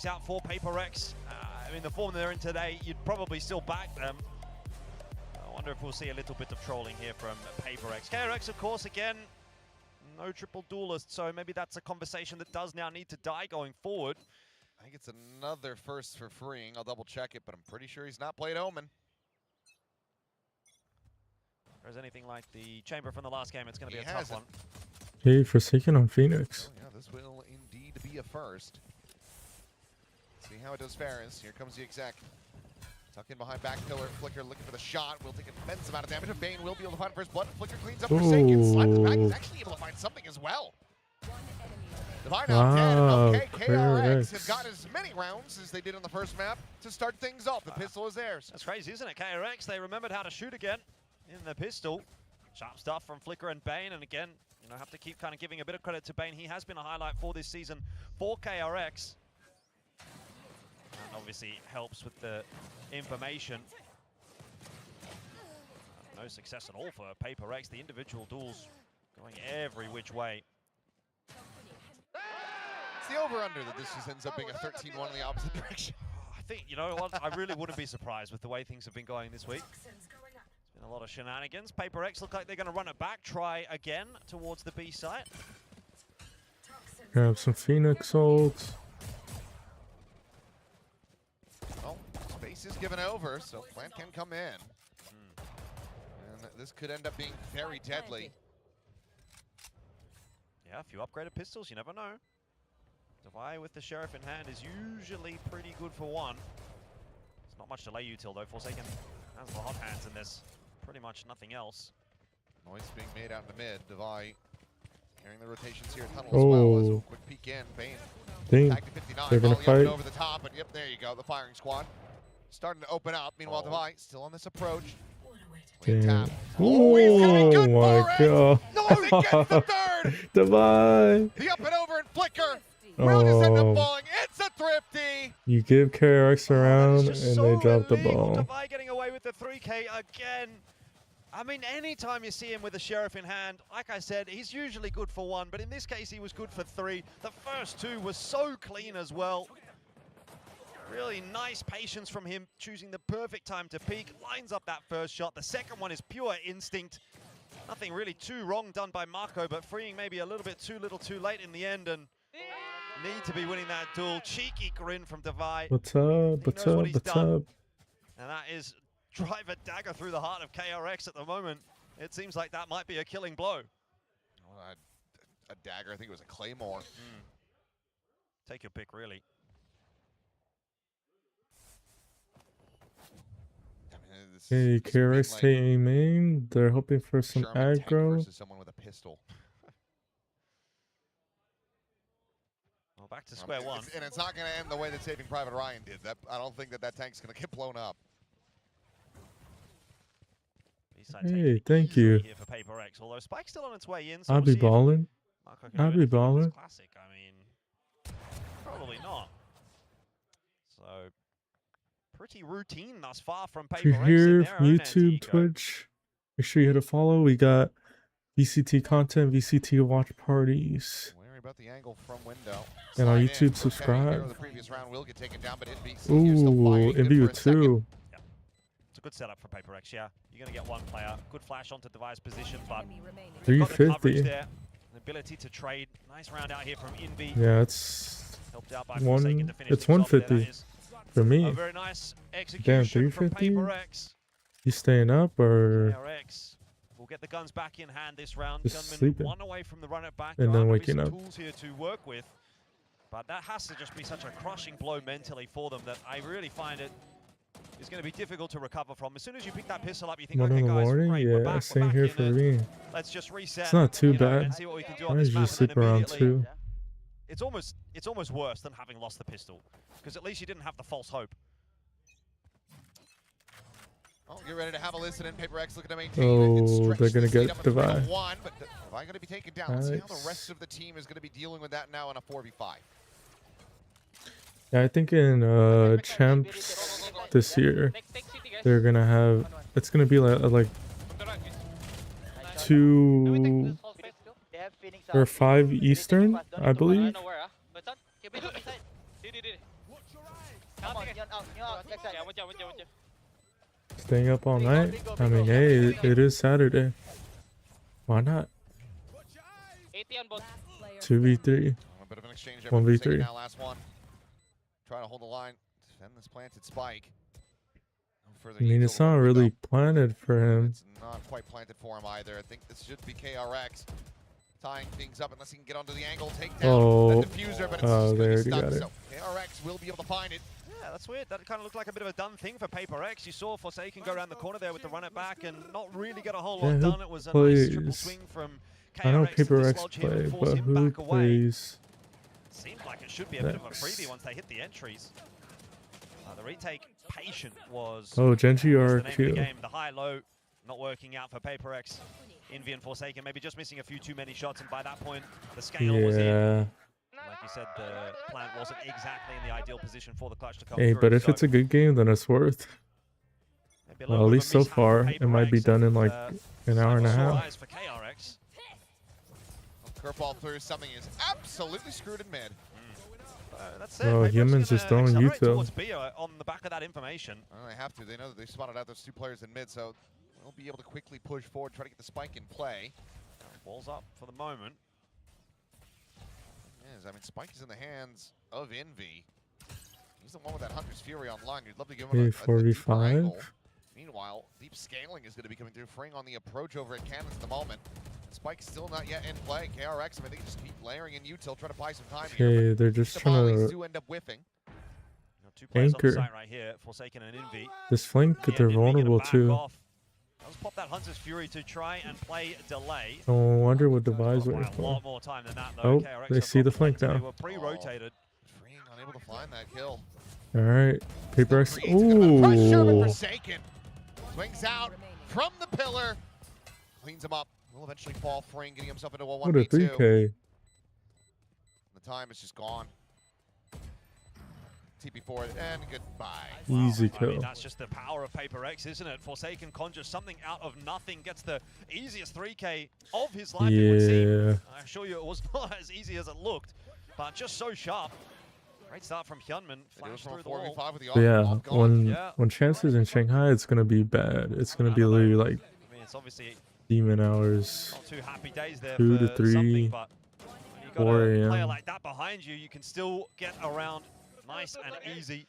out for PRX. I mean, the form they're in today, you'd probably still back them. I wonder if we'll see a little bit of trolling here from PRX. KRX, of course, again, no triple duelist, so maybe that's a conversation that does now need to die going forward. I think it's another first for freeing. I'll double check it, but I'm pretty sure he's not played Omen. If there's anything like the chamber from the last game, it's going to be a tough one. Hey, Forsaken on Phoenix. Oh, yeah, this will indeed be a first. See how it does Ferris. Here comes the exec. Tuck in behind back pillar. Flicker looking for the shot. Will take an immense amount of damage. And Bane will be able to find first blood. Flicker cleans up Forsaken. Slides back. He's actually able to find something as well. Divine out dead. Okay, KRX have got as many rounds as they did on the first map to start things off. The pistol is theirs. That's crazy, isn't it? KRX, they remembered how to shoot again in the pistol. Sharp stuff from Flicker and Bane. And again, you know, have to keep kind of giving a bit of credit to Bane. He has been a highlight for this season for KRX. And obviously helps with the information. No success at all for PRX. The individual duels going every which way. It's the over-under that this just ends up being a 13-1 in the opposite direction. I think, you know what, I really wouldn't be surprised with the way things have been going this week. It's been a lot of shenanigans. PRX look like they're going to run it back, try again towards the B site. Grab some Phoenix ults. Well, space is given over, so plant can come in. And this could end up being very deadly. Yeah, a few upgraded pistols, you never know. Devi with the Sheriff in hand is usually pretty good for one. It's not much to lay util though. Forsaken has the hot hands in this. Pretty much nothing else. Noise being made out in the mid. Devi hearing the rotations here. Tunnel as well. As a quick peek in. Bane. Back to 59. They're gonna fight over the top, and yep, there you go. The firing squad starting to open up. Meanwhile, Devi still on this approach. Damn. Oh, he's getting good my for god. No, he gets the third. Devi. The up and over and Flicker. Will just end up falling. It's a thrifty. You give KRX around and so they drop the illegal. ball. Devi getting away with the 3K again. I mean, anytime you see him with the Sheriff in hand, like I said, he's usually good for one, but in this case, he was good for three. The first two were so clean as well. Really nice patience from him, choosing the perfect time to peek. Lines up that first shot. The second one is pure instinct. Nothing really too wrong done by Marco, but freeing maybe a little bit too little too late in the end, and need to be winning that duel. Cheeky grin from Devi. What's up? What's up? What's up? And that is drive a dagger through the heart of KRX at the moment. It seems like that might be a killing blow. Well, a dagger, I think it was a claymore. Take your pick, really. Hey, KRX like taking main. They're hoping for some Sherman tank aggro. versus someone with a pistol. Well, back to square one. And it's not going to end the way that Saving Private Ryan did. I don't think that tank's going to get blown up. Hey, thank you. Here for PRX, although Spike's still on its way in. So I'll be balling. I'll be balling. Classic. I mean, probably not. So pretty routine thus far from PRX. If you're here, YouTube, Twitch, make sure you hit a follow. We got VCT content, VCT watch parties. Worry about the angle from window. And on YouTube, subscribe. The previous round will get taken down, but Ooh, NBU 2. Yeah. It's a good setup for PRX, yeah. You're going to get one player. Good flash onto Devi's position, but 350. There. The ability to trade. Nice round out here from Envy. Yeah, it's helped out by one. To It's 150 for me. A very nice execution. Damn, from 350. PRX. You staying up or? KRX will get the guns back in hand this round. Just Gunman sleeping. one away from the run it back. And there then are waking some up. Tools here to work with, but that has to just be such a crushing blow mentally for them that I really find it is going to be difficult to recover from. As soon as you pick that pistol up, you think, 1 okay, in the guys, morning. great, Yeah, same here for me. Let's just reset. It's not too you know, bad. and see what we can do I on this usually map, sleep and then around immediately- 2. It's almost worse than having lost the pistol, because at least you didn't have the false hope. Oh, get ready to have a listen in. PRX looking to maintain Oh, they're gonna get Devi. But Devi going to be taken down. Nice. See how the rest of the team is going to be dealing with that now in a 4v5. Yeah, I think in champs this year, they're gonna have. It's gonna be like 2 or 5 Eastern, I believe. Come on, you're out, backside. Staying up all night? I mean, hey, it is Saturday. Why not? 80 on both. 2v3. A bit of an exchange. 1v3. Now, last one. Try to hold the line. Defend this planted spike. No further I mean, need it's to not let it really go. planted for him. It's not quite planted for him either. I think this should be KRX tying things up unless he can get onto the angle, take down Oh. that diffuser, but it's Oh, just they going already to be stuck. got it. So KRX will be able to find it. Yeah, that's weird. That kind of looked like a bit of a done thing for PRX. You saw Forsaken go around the corner there with the run it back and not really get a whole lot Yeah, who done. It was a nice triple plays? swing from KRX I know to PRX dislodge him play, and force but him who back away. plays? Seemed like it should be a bit of a next? freebie once they hit the entries. The retake patient was Oh, GenG the name of the RQ. game. The high-low not working out for PRX. Envy and Forsaken maybe just missing a few too many shots, and by that point the scale was in. Yeah. Like you said, the plant wasn't exactly in the ideal position for the clutch to come Hey, through. but if so it's a good game, then it's worth. maybe a Well, little at bit least of a so mishap far, for it might be PRX done in and, like an hour and a sore half. eyes for KRX. Curveball through. Something is absolutely screwed in mid. That's it. Oh, Maybe humans it's just gonna throwing accelerate Util. towards B on the back of that information. Well, they have to. They know that they spotted out those two players in mid, so they'll be able to quickly push forward, try to get the spike in play. Ball's up for the moment. Yes, I mean, spike is in the hands of Envy. He's the one with that Hunter's Fury online. You'd love to give him Hey, a 4v5. angle. Meanwhile, deep scaling is going to be coming through. Fring on the approach over at Cannons at the moment. Spike's still not yet in play. KRX, I mean, they just keep layering in util, try to buy some time here. Okay, they're just The trying volleys to do end up whiffing. Two players on the anchor. site right here, Forsaken and Envy. this flank that they're Envy gonna vulnerable back to. off. Let's pop that Hunter's Fury to try and play delay. No wonder what device By waiting a for. lot more time than that though. Oh, KRX they have see the got flank plenty. now. They were pre-rotated. Fring unable to find that kill. All right, PRX. Creates a good amount of pressure, but Ooh, Forsaken swings out from the pillar, cleans him up. Will eventually fall. Fring getting himself into a 1v2. what a 3K. The time is just gone. TP forward and goodbye. Easy I mean, kill. that's just the power of PRX, isn't it? Forsaken conjures something out of nothing, gets the easiest 3K of his life, it would seem. Yeah. I assure you it was not as easy as it looked, but just so sharp. Great start from Hyunmin, They do it flash from a through the wall. 4v5 with the But yeah, off gone. when chances in Shanghai, it's gonna be bad. It's gonna be I don't know. literally like I mean, it's obviously demon hours. not too happy days there 2 for to 3, something, but when you got 4 a player a.m. like that behind you, you can still get around nice and easy.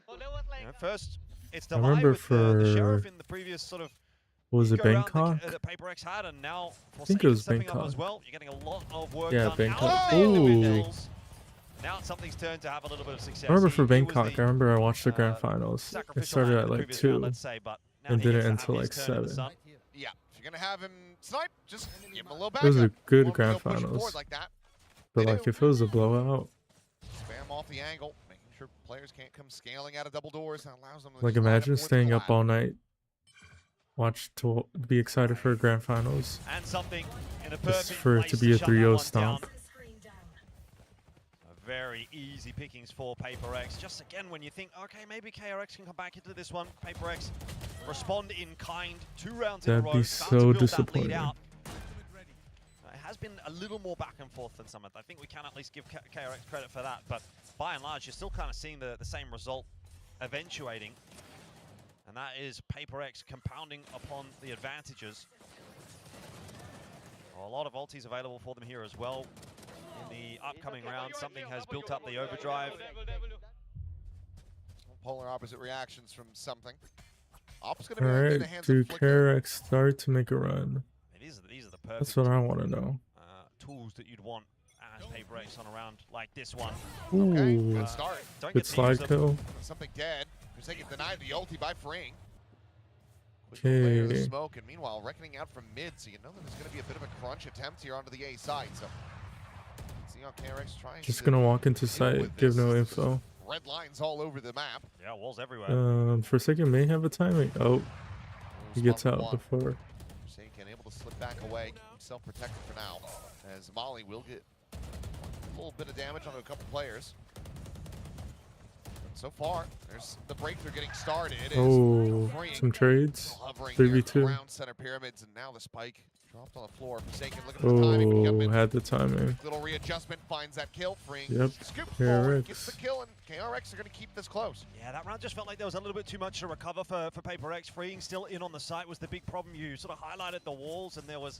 You know, first, it's I delay remember with the Sheriff for- in the previous sort of What was it, go around Bangkok? that PRX had, and now think it was stepping up Bangkok. as well. You're getting a lot of work Yeah, done Bangkok. out of the Ooh. hills. Now something's turned to have a little bit of success. I remember He for was Bangkok, I the, remember I watched the grand finals. It sacrificial started lamb at in the like previous 2 round, let's say, but now and he didn't gets to end have till his like turn in the 7. sun. Yeah, if you're gonna have him snipe, just give him a little back. It was a good Won't grand go pushing finals. forward like that. But They like do. if it was a blowout, Spam off the angle, making sure players can't come scaling out of double doors. That allows them to like just line up imagine for the staying up collab. all night, watch to be excited for grand finals, And something in a just perfect for it place to be a shut that 3-0 one stomp. down. Very easy pickings for PRX. Just again, when you think, okay, maybe KRX can come back into this one, PRX respond in kind. 2 rounds in a That'd row. be starting to so build that lead disappointing. out. It has been a little more back and forth than some. I think we can at least give KRX credit for that, but by and large, you're still kind of seeing the same result eventuating, and that is PRX compounding upon the advantages. A lot of ultis available for them here as well. In the upcoming round, something has built up the overdrive. Polar opposite reactions from something. Op's gonna All be in right, the hands do of Flicker. KRX start to make a run? These are the perfect That's what I want to know. tools that you'd want as PRX on a round like this one. Okay, Ooh, good start. Don't good get to use slide them. kill. Something dead. Forsaken denied the ulti by Fring. Quick layer of Okay. smoke, and meanwhile, reckoning out from mid, so you know that there's going to be a bit of a crunch attempt here onto the A side. So, see how KRX trying Just to gonna walk into deal site, with give this. no There's info. Red lines all over the map. Yeah, walls everywhere. Forsaken may have a timing. Oh, he gets Respawn out one. before. Forsaken able to slip back away, keep himself protected for now, as Molly will get a little bit of damage onto a couple players. So far, there's the breakthrough getting started. Oh, Fring some trades. still hovering 3v2. around center pyramids, and now the spike Dropped on the floor. Forsaken looking for the timing. But Oh, Gunman, had the timing. little readjustment, finds that kill. Freeing. Yep, Scoops forward, KRX. gets the kill, and KRX are going to keep this close. Yeah, that round just felt like there was a little bit too much to recover for PRX. Freeing still in on the site was the big problem. You sort of highlighted the walls, and there was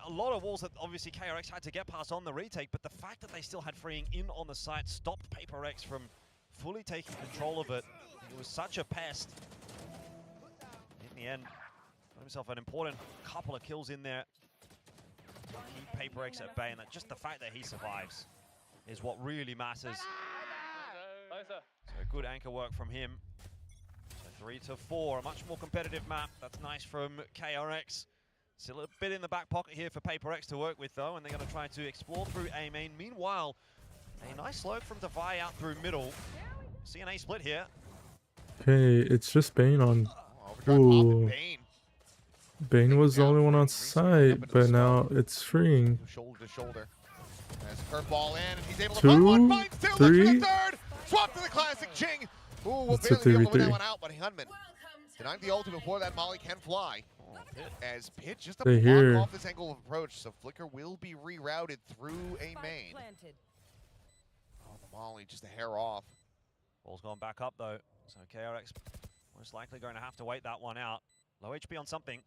a lot of walls that obviously KRX had to get past on the retake, but the fact that they still had Freeing in on the site stopped PRX from fully taking control of it. It was such a pest. In the end, got himself an important couple of kills in there to keep PRX at bay, and that just the fact that he survives is what really matters. So good anchor work from him. So 3-4, a much more competitive map. That's nice from KRX. Still a bit in the back pocket here for PRX to work with though, and they're going to try to explore through A main. Meanwhile, a nice lurk from Devi out through middle. See an A split here. Okay, it's just Bane on. Overdrive pop and Ooh. Bane. Bane was the Down only one on Freeing, recently up site, into but the now smoke. it's Freeing. Shoulder to shoulder. As curveball in, and he's able to Two, put one. Finds two, looks for three. the third. Swap to the classic GenG. Ooh, we'll It's a barely be able to win that 3v3. one out, but Hunman denied the ultimate before that Molly can fly. As Pit just a They block hear. off this angle of approach, so Flicker will be rerouted through A main. Oh, the Molly just a hair off. Ball's gone back up though, so KRX most likely going to have to wait that one out. Low HP on something.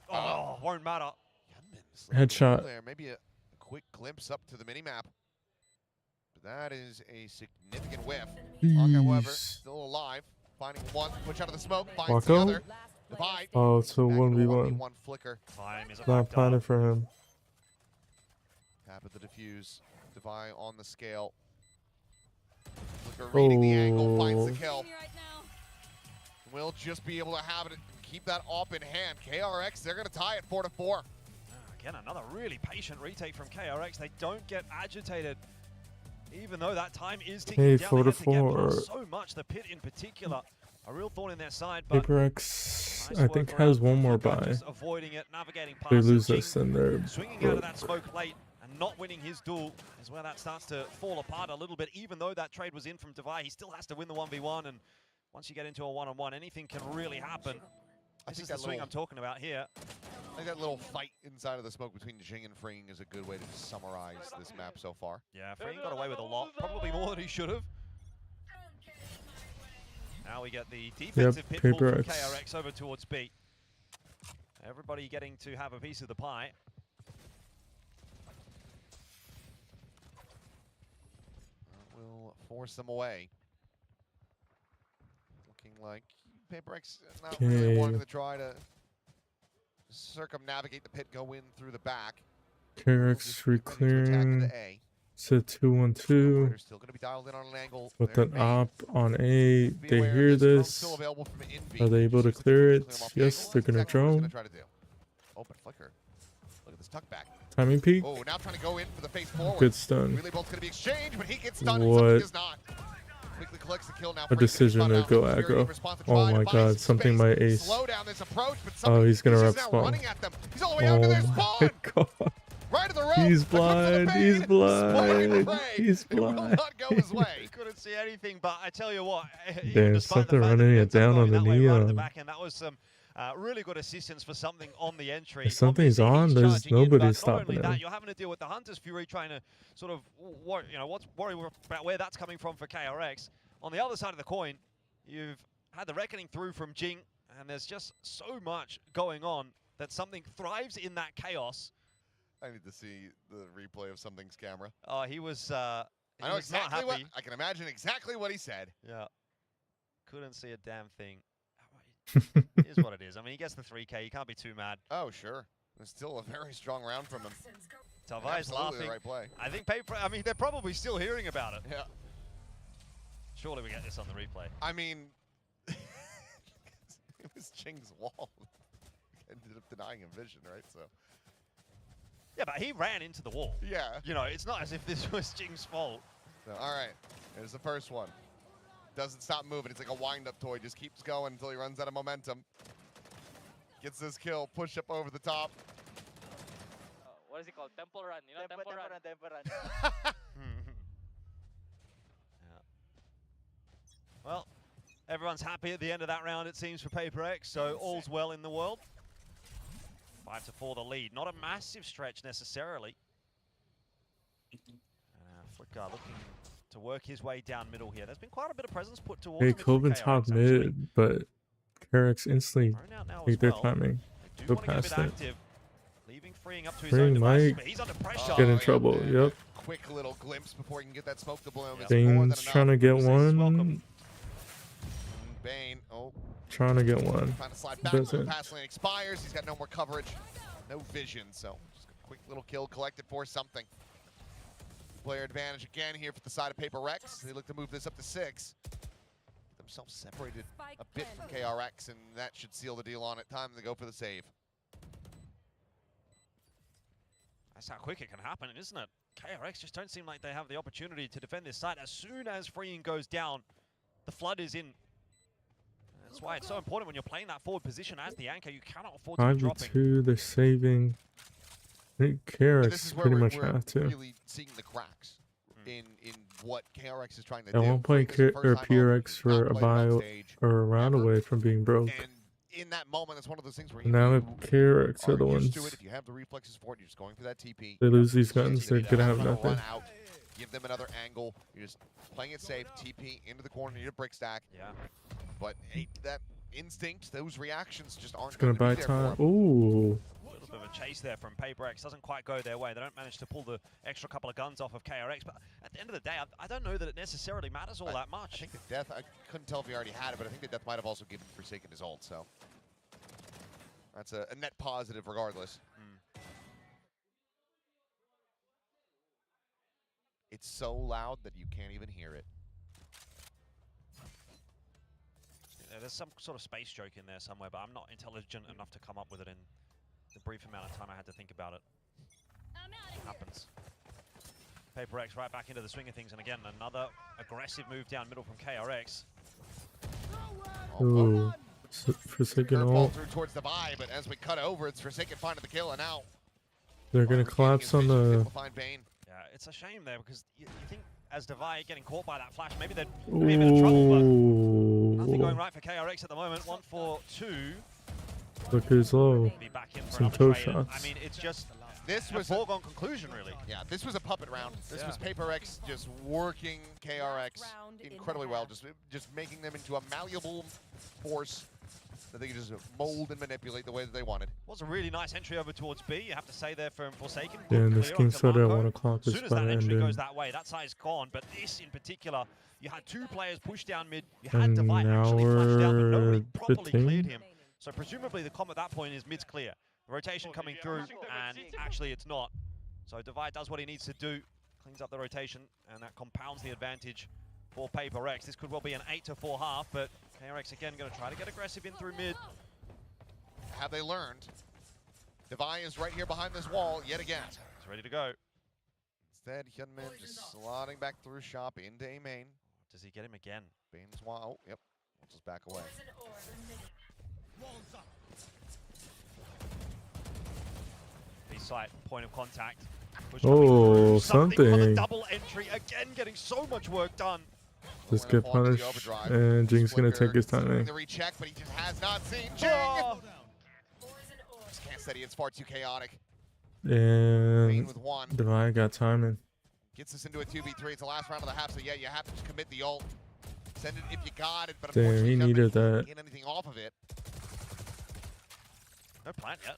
Oh, won't matter. Hunman slipped Headshot. there. Maybe a quick glimpse up to the minimap. But that is a significant whiff. Hawk, however, Jeez. still alive. Finding one, push out of the smoke, finds Walk the out? other. Divide. Oh, it's a Back into 1v1. 1v1 Flicker. Time is Not backed planning up. for him. Tap at the diffuse. Devi on the scale. Flicker reading the angle, finds the Oh. kill. Will just be able to have it and keep that op in hand. KRX, they're going to tie it 4-4. Again, another really patient retake from KRX. They don't get agitated, even though that time is ticking Hey, down. They have to get 4-4. past so much. The Pit in particular, a real thorn in their side. But PRX, nice I work think, around has one more Flicker, buy. just avoiding it, navigating past They it. lose GenG this, and they're swinging out of broke. that smoke late and not winning his duel is where that starts to fall apart a little bit. Even though that trade was in from Devi, he still has to win the 1v1, and once you get into a one-on-one, anything can really happen. This is the swing I'm talking about here. I think that little fight inside of the smoke between GenG and Freeing is a good way to summarize this map so far. Yeah, Freeing got away with a lot, probably more than he should have. Now we get the defensive pitfall from PRX. KRX over towards B. Everybody getting to have a piece of the pie. That will force them away. Looking like PRX not really Okay. wanting to try to circumnavigate the pit, go in through the back. KRX reclearing. A. It's a 2-1-2 Operator's still going to be dialed in on an angle. with They're an main. op on A. Be They aware hear this drone's this. still available from Envy. Are they able to Just clear them it? off the Yes, angle. they're That's gonna exactly what he's drone. try to do. Open Flicker. Look at this tuck back. Timing peak. Oh, now trying to go in for the face forward. Good stun. Relay bolt's going to be exchanged, but he gets stunned and What? something does not. Quickly collects the kill now. A decision to go aggro. Oh my god, something might ace. Slow down this approach, but Oh, he's gonna just rep now spawn. running at them. He's all the way out to their Oh spawn. my god. Right to the rope. He's But good for the blind, Bane. he's Splitting blind, prey. he's It will blind. not go his way. Couldn't see anything, but I tell you what, even There's despite the something fact that running he it ends up down going on the that way right at the neon. back end, that was some really good assistance for something on the entry. If something's Obviously, on, he's there's charging in, nobody but not stopping only that, him. you're having to deal with the Hunter's Fury trying to sort of worry about where that's coming from for KRX. On the other side of the coin, you've had the reckoning through from GenG, and there's just so much going on that something thrives in that chaos. I need to see the replay of something's camera. He was I know was not exactly what happy. I can imagine exactly what he said. Yeah. Couldn't see a damn thing. It is what it is. I mean, he gets the 3K. You can't be too mad. Oh, sure. It's still a very strong round from him. Tavai's Absolutely laughing. the right play. I think I mean, they're probably still hearing about it. Yeah. Surely we get this on the replay. I mean, it was Ching's wall. Ended up denying him vision, right? So. Yeah, but he ran into the wall. Yeah. You know, it's not as if this was GenG's fault. So, all right. Here's the first one. Doesn't stop moving. It's like a wind-up toy. Just keeps going until he runs out of momentum. Gets this kill. Push up over the top. What is it called? Temple run. You know, temple run. Yeah. Well, everyone's happy at the end of that round, it seems, for PRX, so all's well in the world. 5-4 the lead. Not a massive stretch necessarily. Flicker looking to work his way down middle here. There's been quite a bit of presence put towards Hey, him from Coben KRX, top actually. mid, but KRX instantly Thrown out now take as their well. timing. They do Go want to get a past bit it. active. Leaving freeing up to his Freeing own devices, might but he's under pressure. get in yeah, trouble, and yep. a quick little glimpse before he can get that smoke to bloom. Yeah. It's more than Bane's enough. trying to get This is welcome. one. Bane, Trying to get one. trying to slide back. The Doesn't. pass lane expires. He's got no more coverage, no vision. So just a quick little kill collected for something. Player advantage again here for the side of PRX. They look to move this up to 6. Get themselves separated a bit from KRX, and that should seal the deal on it. Time to go for the save. That's how quick it can happen, isn't it? KRX just don't seem like they have the opportunity to defend this site. As soon as freeing goes down, the flood is in. That's why it's so important when you're playing that forward position as the anchor. You cannot afford to be dropping. 5v2, they're saving. I think But this KRX is where pretty we're, much we're have to. really seeing the cracks in what KRX is trying to At do. one point, This is the first time PRX he's not were a played it on bio stage or a round ever. away from being broke. And in that moment, it's one of those things where Now you that KRX are the used ones, to it. If you have the reflexes for it, you're just going for that TP. they lose these You guns, see they're that gonna they're have trying to nothing. run out, give them another angle. You're just playing it safe. TP into the corner, need a brick stack. Yeah. But that instinct, those reactions just aren't It's gonna going buy to be there time. for him. Ooh. A little bit of a chase there from PRX. Doesn't quite go their way. They don't manage to pull the extra couple of guns off of KRX. But at the end of the day, I don't know that it necessarily matters all that I much. think the death, I couldn't tell if he already had it, but I think the death might have also given Forsaken his ult, so. That's a net positive regardless. It's so loud that you can't even hear it. Yeah, there's some sort of space joke in there somewhere, but I'm not intelligent enough to come up with it in the brief amount of time I had to think about it. Happens. PRX right back into the swing of things, and again, another aggressive move down middle from KRX. Ooh. Forsaken Curveball ult. through towards the buy, but as we cut over, it's Forsaken finding the kill, and now They're gonna collapse on the. find Bane. Yeah, it's a shame there because you think as Devi getting caught by that flash, maybe they'd be a bit of trouble, but nothing going Ooh. right for KRX at the moment. 1 for 2. Look who's low. Be back in for Some another toe trade. And, I shots. mean, it's just This a was foregone conclusion, really. Yeah, this was a puppet round. This Yeah. was PRX just working KRX incredibly well, just making them into a malleable force that they could just mold and manipulate the way that they wanted. Was a really nice entry over towards B, you have to say there from Forsaken. Yeah, Good and this clear game on started at Demarco. 1 o'clock. As It's soon as about that to entry end goes in. that way, that side's gone. But this in particular, you had 2 players push down mid. You had And Devi now actually flashed down, but we're nobody properly 15. cleared him. So presumably the comm at that point is mid's clear. The rotation coming through, and actually it's not. So Devi does what he needs to do, cleans up the rotation, and that compounds the advantage for PRX. This could well be an 8-4 half, but KRX again going to try to get aggressive in through mid. Have they learned? Devi is right here behind this wall yet again. He's ready to go. Instead, Hyunmin just sliding back through shop into A main. Does he get him again? Bane's oh, yep. We'll just back away. B-site, point of contact. Push Oh, coming through, something. For the something. double entry, again getting so much work done. Just Gonna get fall into the punished, overdrive. and Jing's gonna Flicker take his considering timing. the recheck, but he just has not seen Jing. Oh, Just can't steady, it's far too chaotic. Bane And with 1. Devi got timing. Gets us into a 2v3. It's the last round of the half, so yeah, you have to just commit the ult. Send it if you got it, but Damn, unfortunately, he Hyunmin needed can't that. get anything off of it. no plant yet.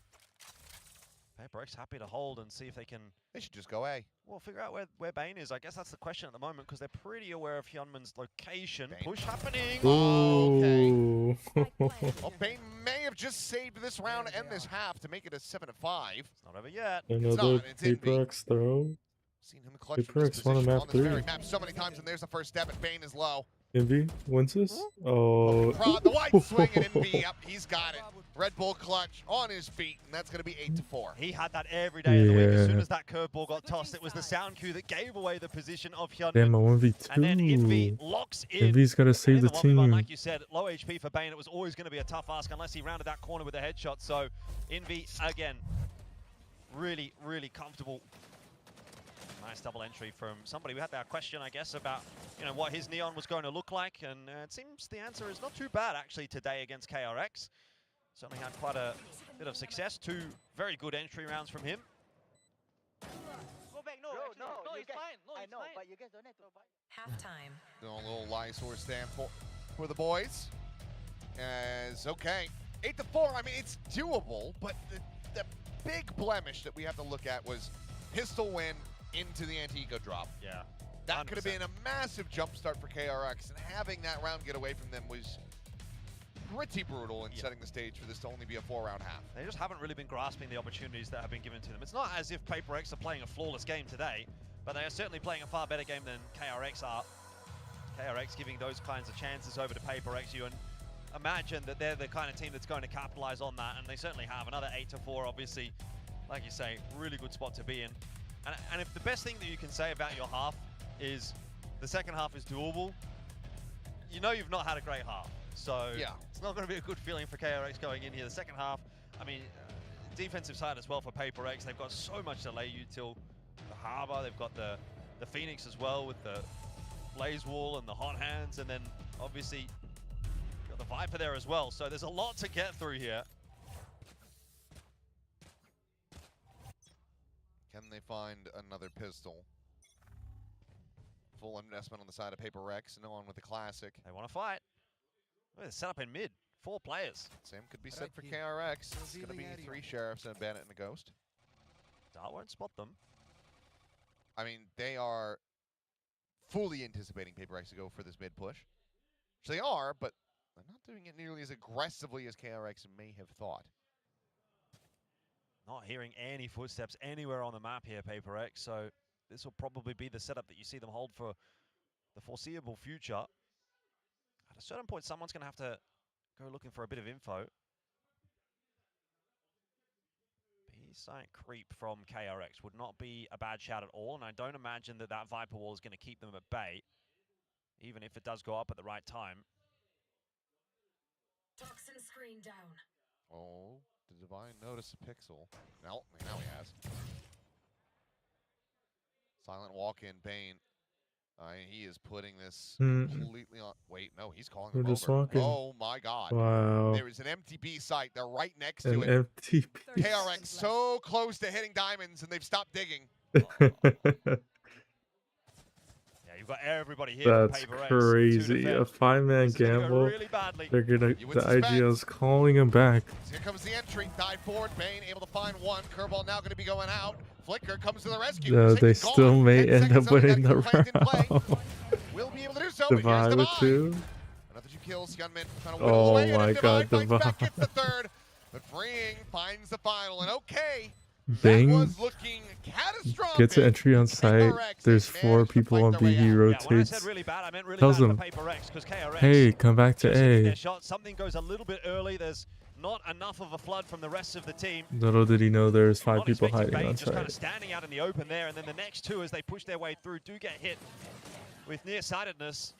PRX happy to hold and see if they can, They should just go A. well, figure out where Bane is. I guess that's the question at the moment because they're pretty aware of Hyunmin's location. Bane. Push happening. Ooh. Well, Bane may have just saved this round and this half to make it a 7-5. It's not over yet. Another not, it's in B. PRX throw. Seen him clutch from PRX this won a position map on this very 3. map so many times, and there's the first step, and Bane is low. Envy wins this? Oh. The white swing and Envy up, he's got it. Red Bull clutch on his feet, and that's going to be 8-4. He had that every day of the week. As soon Yeah. as that curveball got tossed, it was the sound cue that gave away the position of Hyunmin. Damn, a 1v2. And then Envy locks in. Envy's gotta save In the one v one, team. like you said, low HP for Bane. It was always going to be a tough ask unless he rounded that corner with a headshot. So Envy, again, really, really comfortable. Nice double entry from somebody. We had that question, I guess, about what his neon was going to look like, and it seems the answer is not too bad actually today against KRX. Certainly had quite a bit of success. 2 very good entry rounds from him. Go back. No, Bro, actually, no, you it's guys, fine. No, I it's know, fine. but you guys don't have to. Halftime. Doing a little Lysor stand for the boys. As, okay, 8-4, I mean, it's doable, but the big blemish that we have to look at was pistol win into the anti-eco drop. Yeah. That could have 100%. been a massive jump start for KRX, and having that round get away from them was pretty brutal in setting the stage for this to only be a 4-round half. They just haven't really been grasping the opportunities that have been given to them. It's not as if PRX are playing a flawless game today, but they are certainly playing a far better game than KRX are. KRX giving those kinds of chances over to PRX. You imagine that they're the kind of team that's going to capitalize on that, and they certainly have. Another 8-4, obviously, like you say, really good spot to be in. And if the best thing that you can say about your half is the second half is doable, you know you've not had a great half. So Yeah. it's not going to be a good feeling for KRX going in here. The second half, I mean, defensive side as well for PRX. They've got so much delay util. The Harbor, they've got the Phoenix as well with the Blaze Wall and the Hot Hands, and then obviously got the Viper there as well. So there's a lot to get through here. Can they find another pistol? Full investment on the side of PRX, no one with the classic. They want to fight. Look at the setup in mid. 4 players. Same could be said for KRX. It's going to be 3 Sheriffs and a Bandit and a Ghost. Dart won't spot them. I mean, they are fully anticipating PRX to go for this mid push. Which they are, but they're not doing it nearly as aggressively as KRX may have thought. Not hearing any footsteps anywhere on the map here, PRX, so this will probably be the setup that you see them hold for the foreseeable future. At a certain point, someone's going to have to go looking for a bit of info. B-site creep from KRX would not be a bad shout at all, and I don't imagine that that Viper wall is going to keep them at bay, even if it does go up at the right time. Toxin screen down. Oh, did Divine notice a pixel? No, now he has. Silent walk-in, Bane. He is putting this completely on. Wait, no, he's calling We're them just over. walking. Oh my God! Wow. There is an empty B site. They're right next to An it. empty KRX so close to hitting diamonds, and they've stopped digging. Yeah, you've got everybody here. that's from PRX crazy. A 5-man This is gonna go gamble. really badly. They're gonna. You would The suspect. IGL's calling him back. So here comes the entry. Dive forward. Bane able to find one. Curveball now going to be going out. Flicker comes to the rescue. No, they Second still gone. may 10 end seconds up until winning the that plant in play. round. Will be able to do so. But here's Divide with Divine. 2. Another 2 kills. Gunman trying to whittle Oh away. my And God, Divine fights back, Divine. gets the third. But Freeing finds the final. And okay, that Bing was looking catastrophic. gets an entry on site. KRX There's managed 4 to people fight on their B. way He out. Yeah, when I rotates. said really bad, I meant really Tells bad him, for PRX, because KRX Hey, come back to just hitting A. their shot. Something goes a little bit early. There's not enough of a flood from the rest of the team. Little did he know there's 5 Not people expecting hiding Bane on just kind of site. standing out in the open there, and then the next 2 as they push their way through do get hit with nearsightedness.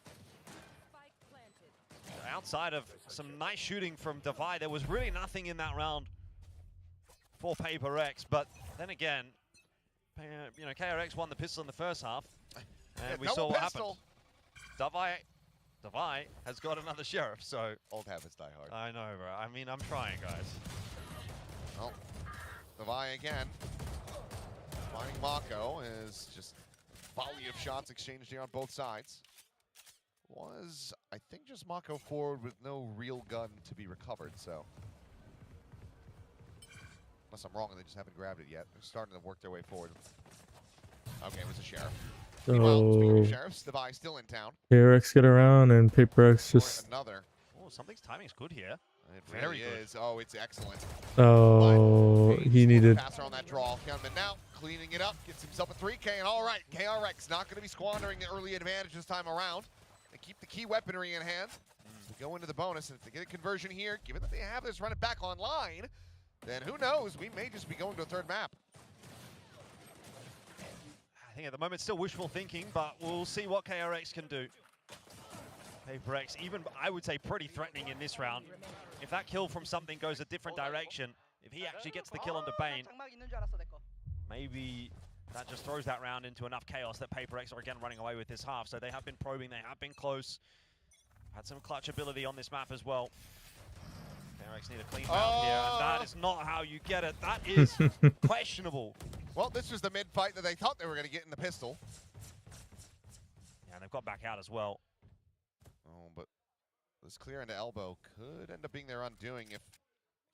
Outside of some nice shooting from Devi, there was really nothing in that round for PRX, but then again, you know, KRX won the pistol in the first half, and we saw what happened. Devi has got another sheriff, so Old habits die hard. I know, bro. I mean, I'm trying, guys. Well, Devi again. Finding Mako is just volley of shots exchanged here on both sides. Was, I think, just Mako forward with no real gun to be recovered, so. Unless I'm wrong and they just haven't grabbed it yet. They're starting to work their way forward. Okay, it was a sheriff. Meanwhile, speaking So of sheriffs, Devi still in town. KRX get around and PRX Or just. another. Oh, something's timing's good here. It Very really good. is. Oh, it's excellent. Oh, But he needed. Passer on that draw. Gunman now cleaning it up, gets himself a 3K, and all right, KRX not going to be squandering the early advantage this time around. They keep the key weaponry in hand. So we go into the bonus, and if they get a conversion here, given that they have this running back online, then who knows? We may just be going to a 3rd map. I think at the moment still wishful thinking, but we'll see what KRX can do. PRX, even I would say pretty threatening in this round. If that kill from something goes a different direction, if he actually gets the kill onto Bane, maybe that just throws that round into enough chaos that PRX are again running away with this half. So they have been probing, they have been close. Had some clutch ability on this map as well. KRX need a clean round here, and that is not how you get it. That is questionable. Well, this was the mid-fight that they thought they were going to get in the pistol. Yeah, and they've got back out as well. Oh, but this clear into elbow could end up being their undoing if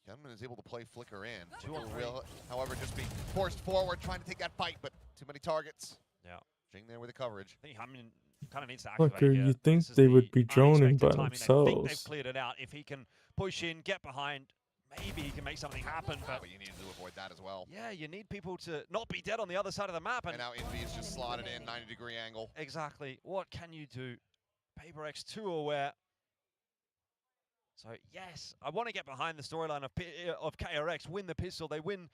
Hyunmin is able to play Flicker in. Two on will, however, just be forced forward trying to take that fight, but too many targets. Yeah. Jing there with the coverage. I think Hyunmin kind of needs to activate Fucker, here. you'd think This is they would the be droning by unexpected timing. They think they've themselves. cleared it out. If he can push in, get behind, maybe he can make something happen. But you need to avoid that as well. yeah, you need people to not be dead on the other side of the map. And now Envy is just slotted in, 90-degree angle. Exactly. What can you do? PRX too aware. So yes, I want to get behind the storyline of KRX, win the pistol, they win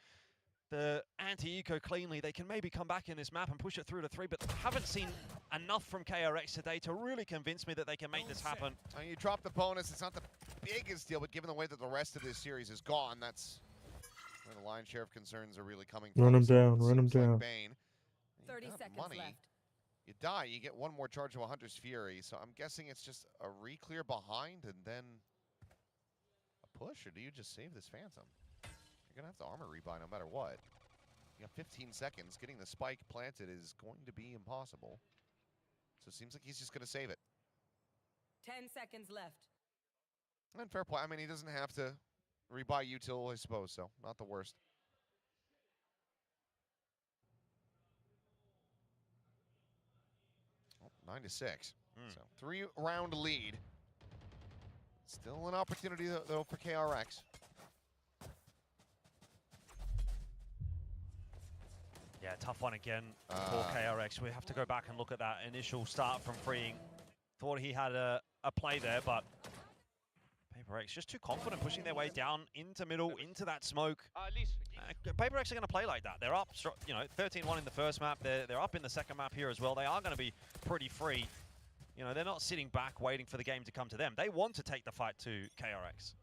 the anti-eco cleanly. They can maybe come back in this map and push it through to 3, but I haven't seen enough from KRX today to really convince me that they can make this happen. I mean, you drop the bonus, it's not the biggest deal, but given the way that the rest of this series is gone, that's where the lion's share of concerns are really coming from. Run him So down, it run him seems like down. Bane, you 30 got seconds money. left. You die, you get one more charge of a Hunter's Fury, so I'm guessing it's just a re-clear behind and then a push, or do you just save this Phantom? You're going to have to armor rebuy no matter what. You got 15 seconds. Getting the spike planted is going to be impossible. So it seems like he's just going to save it. 10 seconds left. And fair play. I mean, he doesn't have to rebuy util, I suppose, so not the worst. Oh, 9-6. So 3-round lead. Still an opportunity, though, for KRX. Yeah, tough one again for KRX. We have to go back and look at that initial start from freeing. Thought he had a play there, but PRX just too confident pushing their way down into middle, into that smoke. PRX are going to play like that. They're up, 13-1 in the first map. They're up in the second map here as well. They are going to be pretty free. You know, they're not sitting back waiting for the game to come to them. They want to take the fight to KRX.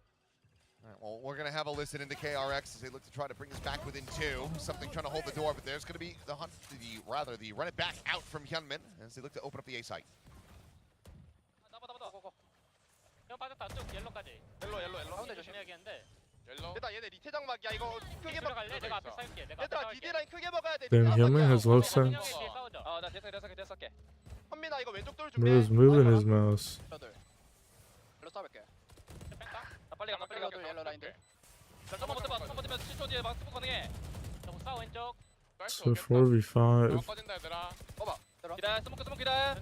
All right, well, we're going to have a listen into KRX as they look to try to bring us back within 2. Something trying to hold the door, but there's going to be the run it back out from Hyunmin as they look to open up the A site. 형 빠졌다 쭉 옐로까지. 옐로. 가운데 조심해야겠는데. 옐로. 일단 얘네 리테장 막이야. 이거 크게 들어갈래? 내가 앞에 싸울게. 내가 앞에 얘들아 싸울게. 디디 라인 크게 먹어야 돼. Damn, 디디 Hyunmin 막이야. has low 형이 sense. 뒤에 싸우자. 나 됐어. 현민아 이거 왼쪽 돌 Bro 준비해. is moving his mouse. 옐로 싸울게. 뺀다. 나 빨리 가 옐로 라인들. 잠깐만 버텨봐. 7초 뒤에 막 스포 가능해. 형 싸워 왼쪽. So 4v5. 꺼진다 얘들아. 봐봐. 기다려. 스모크 기다려.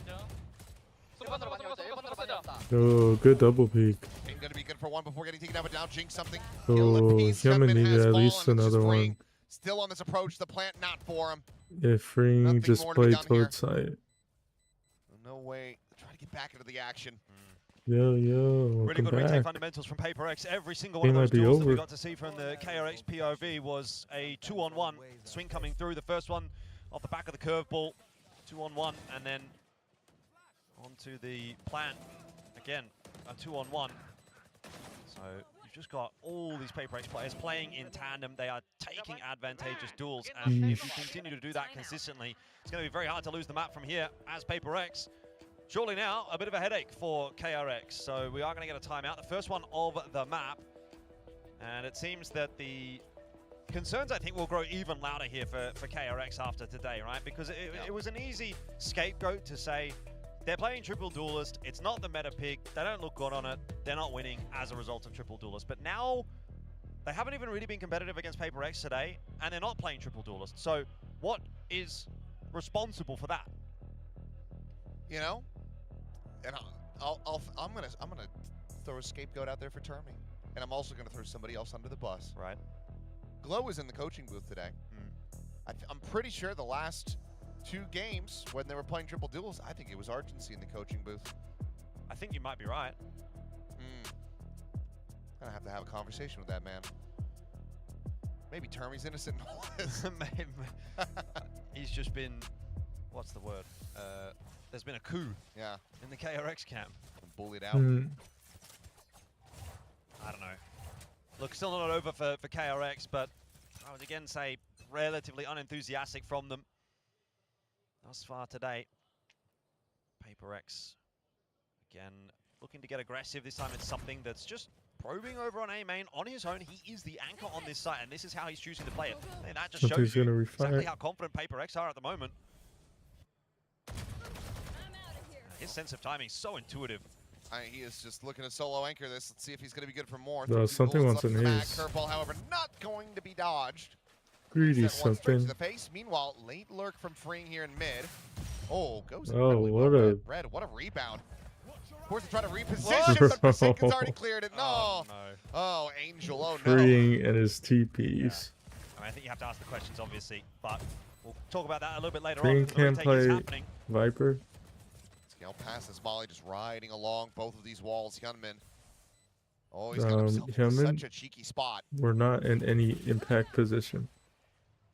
스모크 1번으로 빠져. Oh, good double peek. Ain't going to be good for one before getting taken out, but now Jing something. Oh, Hyunmin needed at least another one. Still on this approach, the plant not for him. If freeing, Nothing just more to be play done here. towards site. No way. Try to get back into the action. Yo, Really welcome good retake back. fundamentals from PRX. Every single Game one of might those be duels that we over. got to see from the KRX POV was a 2-on-1 swing coming through. The first one off the back of the curveball, 2-on-1, and then onto the plant again, a 2-on-1. So you've just got all these PRX players playing in tandem. They are taking advantageous duels, and if you continue to do that consistently, it's going to be very hard to lose the map from here as PRX. Surely now, a bit of a headache for KRX, so we are going to get a timeout, the first one of the map. And it seems that the concerns, I think, will grow even louder here for KRX after today, right? Because it was an easy scapegoat to say, they're playing Triple Duelist, it's not the meta pick, they don't look good on it, they're not winning as a result of Triple Duelist. But now, they haven't even really been competitive against PRX today, and they're not playing Triple Duelist. So what is responsible for that? You know, and I'm gonna throw a scapegoat out there for Termi, and I'm also gonna throw somebody else under the bus. Right. Glow was in the coaching booth today. I'm pretty sure the last 2 games when they were playing Triple Duels, I think it was Argency in the coaching booth. I think you might be right. Gonna have to have a conversation with that man. Maybe Termi's innocent in all this. He's just been, what's the word? There's been a coup Yeah, in the KRX camp. bullied out. I don't know. Look, still not over for KRX, but I would again say relatively unenthusiastic from them thus far today. PRX, again, looking to get aggressive. This time it's something that's just probing over on A main on his own. He is the anchor on this site, and this is how he's choosing to play it. And that just Something's shows you gonna exactly refire. how confident PRX are at the moment. His sense of timing is so intuitive. He is just looking to solo anchor this. Let's see if he's going to be good for more. No, 3 something bullets wants left an in the mag. ace. Curveball, however, not going to be dodged. Greedy Sent one straight to something. the face. Meanwhile, late lurk from Freeing here in mid. Oh, goes Oh, incredibly what well. a- Red, what a rebound. Of course, to try to reposition, but Forsaken's already cleared it. No. Oh, no. Oh, Angel. Oh, no. Freeing and his TPs. I mean, I think you have to ask the questions, obviously, but we'll talk about that a little bit later Freeing on. The can retake is play happening. Viper. Scale passes Molly, just riding along both of these walls. Hyunmin. Oh, he's got himself into Hyunmin? such a cheeky spot. We're not in any impact position.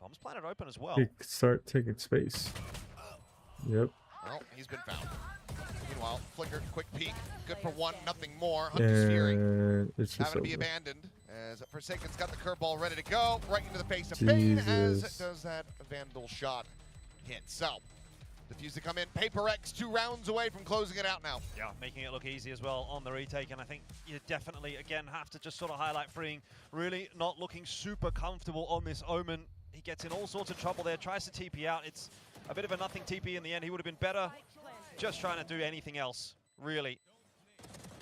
Bombs planted open as well. He could start taking space. Yep. Well, he's been found. Meanwhile, Flicker, quick peek. Good for one, nothing more. Hunter's Fury. And it's just Having to be over. abandoned as Forsaken's got the curveball ready to go. Right into the face of Bane as Jesus. does that Vandal shot hit. So, defuse to come in. PRX 2 rounds away from closing it out now. Yeah, making it look easy as well on the retake, and I think you definitely, again, have to just sort of highlight Freeing really not looking super comfortable on this Omen. He gets in all sorts of trouble there, tries to TP out. It's a bit of a nothing TP in the end. He would have been better just trying to do anything else, really.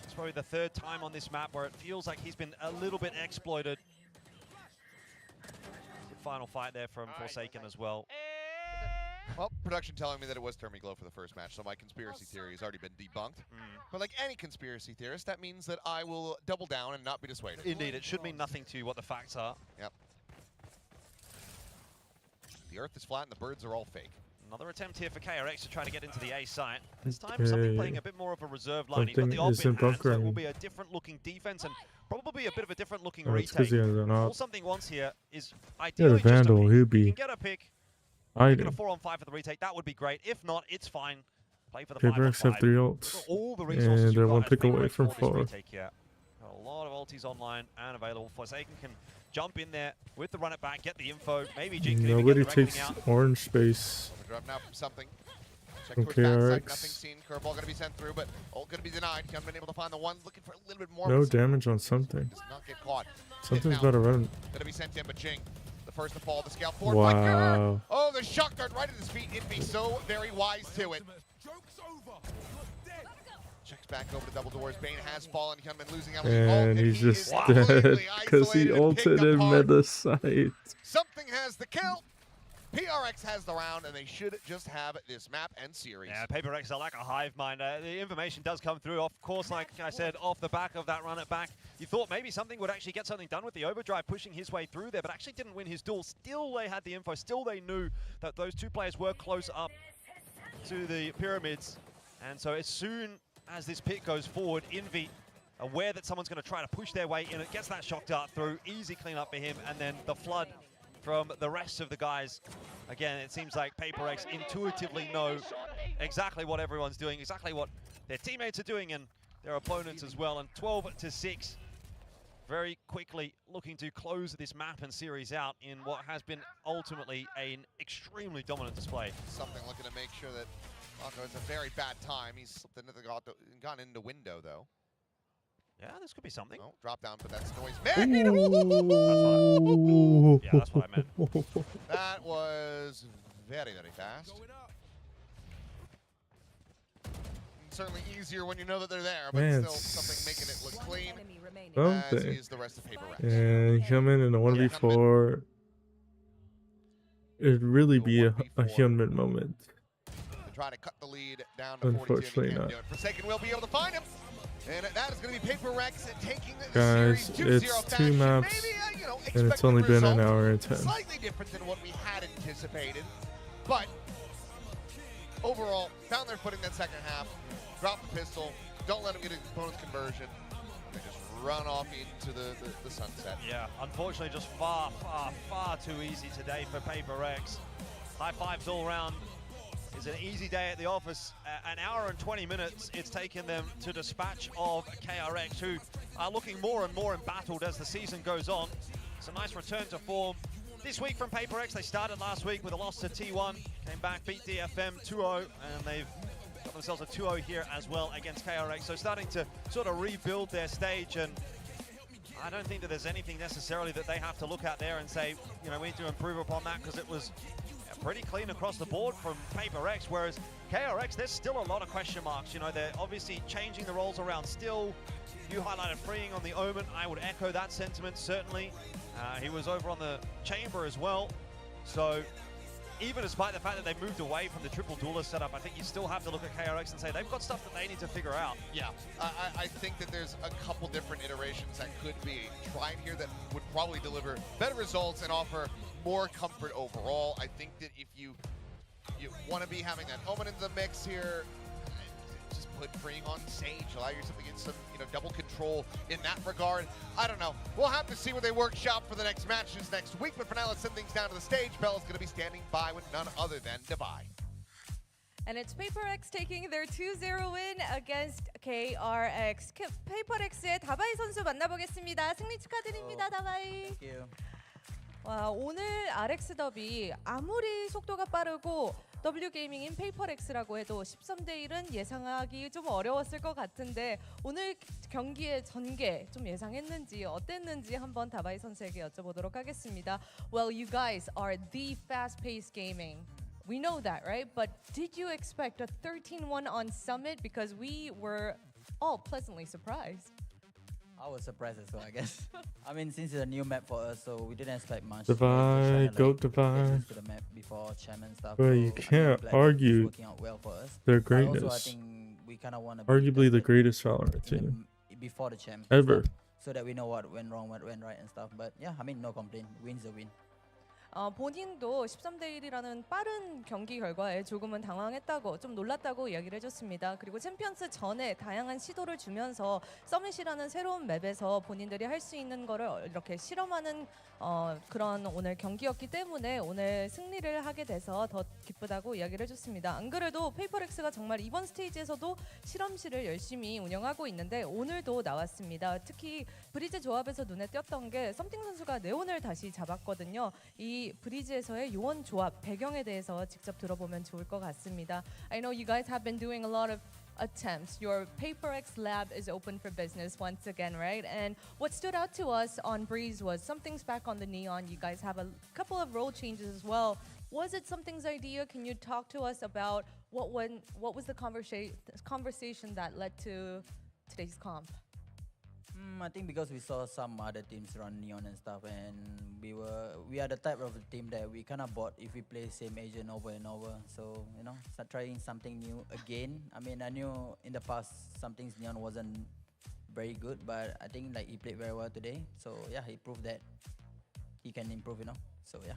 It's probably the third time on this map where it feels like he's been a little bit exploited. Final fight there from Forsaken as well. Well, production telling me that it was Thermiglow for the first match, so my conspiracy theory has already been debunked. But like any conspiracy theorist, that means that I will double down and not be dissuaded. Indeed, it should mean nothing to you what the facts are. Yep. The earth is flat and the birds are all fake. Another attempt here for KRX to try to get into the A site. This time, something playing a bit more of a reserve line. He's got the Something op isn't in hand, so it bunkering. will be a different looking defense and probably a bit of a different looking Oh, it's 'cause retake. he has an All op. something wants here is Yeah, ideally the Vandal, just a pick. he'd You be can get a pick, get a hiding. 4-on-5 for the retake. That would be great. If not, it's fine. Play for the 5-on-5. PRX have 3 ults. All the resources And they're you've one got pick as away PRX from for this 4. retake here. Got a lot of ultis online and available. Forsaken can jump in there with the run it back, get the info. Maybe Jing can even get Nobody the reckoning takes out. orange space. Drop now from something. Check From towards backside, KRX. nothing seen. Curveball going to be sent through, but ult going to be denied. He hasn't been able to find the one. Looking for a little bit more. No but damage on something. does not get caught. Something's now. about to run. Going to be sent in, but Jing, the first to fall, the scale forward. Wow. Oh, the shock dart right at his feet. He'd be so very wise to it. Checks back over to double doors. Bane has fallen. Hyunmin losing out. And he's he just is dead completely because he isolated and ulted picked in apart. meta site. Something has the kill. PRX has the round, and they should just have this map and series. Yeah, PRX are like a hive mind. The information does come through, of course, like I said, off the back of that run it back. You thought maybe something would actually get something done with the overdrive pushing his way through there, but actually didn't win his duel. Still, they had the info. Still, they knew that those two players were close up to the pyramids. And so as soon as this pick goes forward, Envy, aware that someone's going to try to push their way in, it gets that shock dart through. Easy cleanup for him, and then the flood from the rest of the guys. Again, it seems like PRX intuitively know exactly what everyone's doing, exactly what their teammates are doing, and their opponents as well. And 12-6, very quickly looking to close this map and series out in what has been ultimately an extremely dominant display. Something looking to make sure that Mako has a very bad time. He's slipped into the gone into window though. Yeah, this could be something. Oh, drop down, but that's noise. Ooh. Yeah, that's what I meant. That was very, very fast. Certainly easier when you know that they're there, but Man, still something making it look One clean. enemy remaining. Oh. As Something. is the rest of PRX. And Hyunmin in a 1v4. It'd really be a 1v4. Hyunmin moment. To try to cut the lead down to 42. Unfortunately He can't not. do it. Forsaken will be able to find him. And that is going to be PRX taking the Guys, series 2-0 it's 2 fashion. maps, Maybe, and it's expected only been an result. hour and 10. Slightly different than what we had anticipated, but overall, found their footing that second half. Drop the pistol, don't let them get a bonus conversion, and they just run off into the sunset. Yeah, unfortunately just far too easy today for PRX. High fives all around. It's an easy day at the office. An hour and 20 minutes it's taken them to dispatch of KRX, who are looking more and more embattled as the season goes on. It's a nice return to form. This week from PRX, they started last week with a loss to T1, came back, beat DFM 2-0, and they've got themselves a 2-0 here as well against KRX. So starting to sort of rebuild their stage, and I don't think that there's anything necessarily that they have to look at there and say, you know, we need to improve upon that, because it was pretty clean across the board from PRX, whereas KRX, there's still a lot of question marks. You know, they're obviously changing the roles around still. You highlighted freeing on the Omen. I would echo that sentiment, certainly. He was over on the Chamber as well. So even despite the fact that they moved away from the triple duelist setup, I think you still have to look at KRX and say they've got stuff that they need to figure out. Yeah, I think that there's a couple different iterations that could be tried here that would probably deliver better results and offer more comfort overall. I think that if you want to be having that Omen in the mix here, just put freeing on Sage, allow yourself to get some, you know, double control in that regard. I don't know. We'll have to see what they workshop for the next matches next week, but for now, let's send things down to the stage. Bella's going to be standing by with none other than Divide. And it's PRX taking their 2-0 win against KRX. PRX의 다바이 선수 만나보겠습니다. 승리 축하드립니다, 다바이. Thank you. 와, 오늘 RX 더비 아무리 속도가 빠르고 W게이밍인 PRX라고 해도 13대 1은 예상하기 좀 어려웠을 것 같은데 오늘 경기의 전개 좀 예상했는지 어땠는지 한번 다바이 선수에게 여쭤보도록 하겠습니다. Well, you guys are the fast-paced gaming. We know that, right? But did you expect a 13-1 on Summit? Because we were all pleasantly surprised. I was surprised as well, I guess. I mean, since it's a new map for us, so we didn't expect much. Divide, go Divide. To the map before Cham and stuff. Bro, you so I can't think argue it's working out well for us. their But also, I greatness. think we kind of want to Arguably the greatest Valorant team before the Cham ever. so that we know what went wrong, what went right, and stuff. But yeah, I mean, no complaint. Win's a win. 본인도 13대 1이라는 빠른 경기 결과에 조금은 당황했다고 좀 놀랐다고 이야기를 해줬습니다. 그리고 챔피언스 전에 다양한 시도를 주면서 서밋이라는 새로운 맵에서 본인들이 할 수 있는 거를 이렇게 실험하는 그런 오늘 경기였기 때문에 오늘 승리를 하게 돼서 더 기쁘다고 이야기를 해줬습니다. 안 그래도 PRX가 정말 이번 스테이지에서도 실험실을 열심히 운영하고 있는데 오늘도 나왔습니다. 특히 브리즈 조합에서 눈에 띄었던 게 썸띵 선수가 네온을 다시 잡았거든요. 이 브리즈에서의 요원 조합 배경에 대해서 직접 들어보면 좋을 것 같습니다. I know you guys have been doing a lot of attempts. Your PRX lab is open for business once again, right? And what stood out to us on Breeze was Something's back on the Neon. You guys have a couple of role changes as well. Was it Something's idea? Can you talk to us about what was the conversation that led to today's comp? I think because we saw some other teams run Neon and stuff, and we are the type of team that we kind of bought if we play same agent over and over. So you know, start trying something new again. I mean, I knew in the past Something's Neon wasn't very good, but I think like he played very well today. So yeah, he proved that he can improve, you know. So yeah.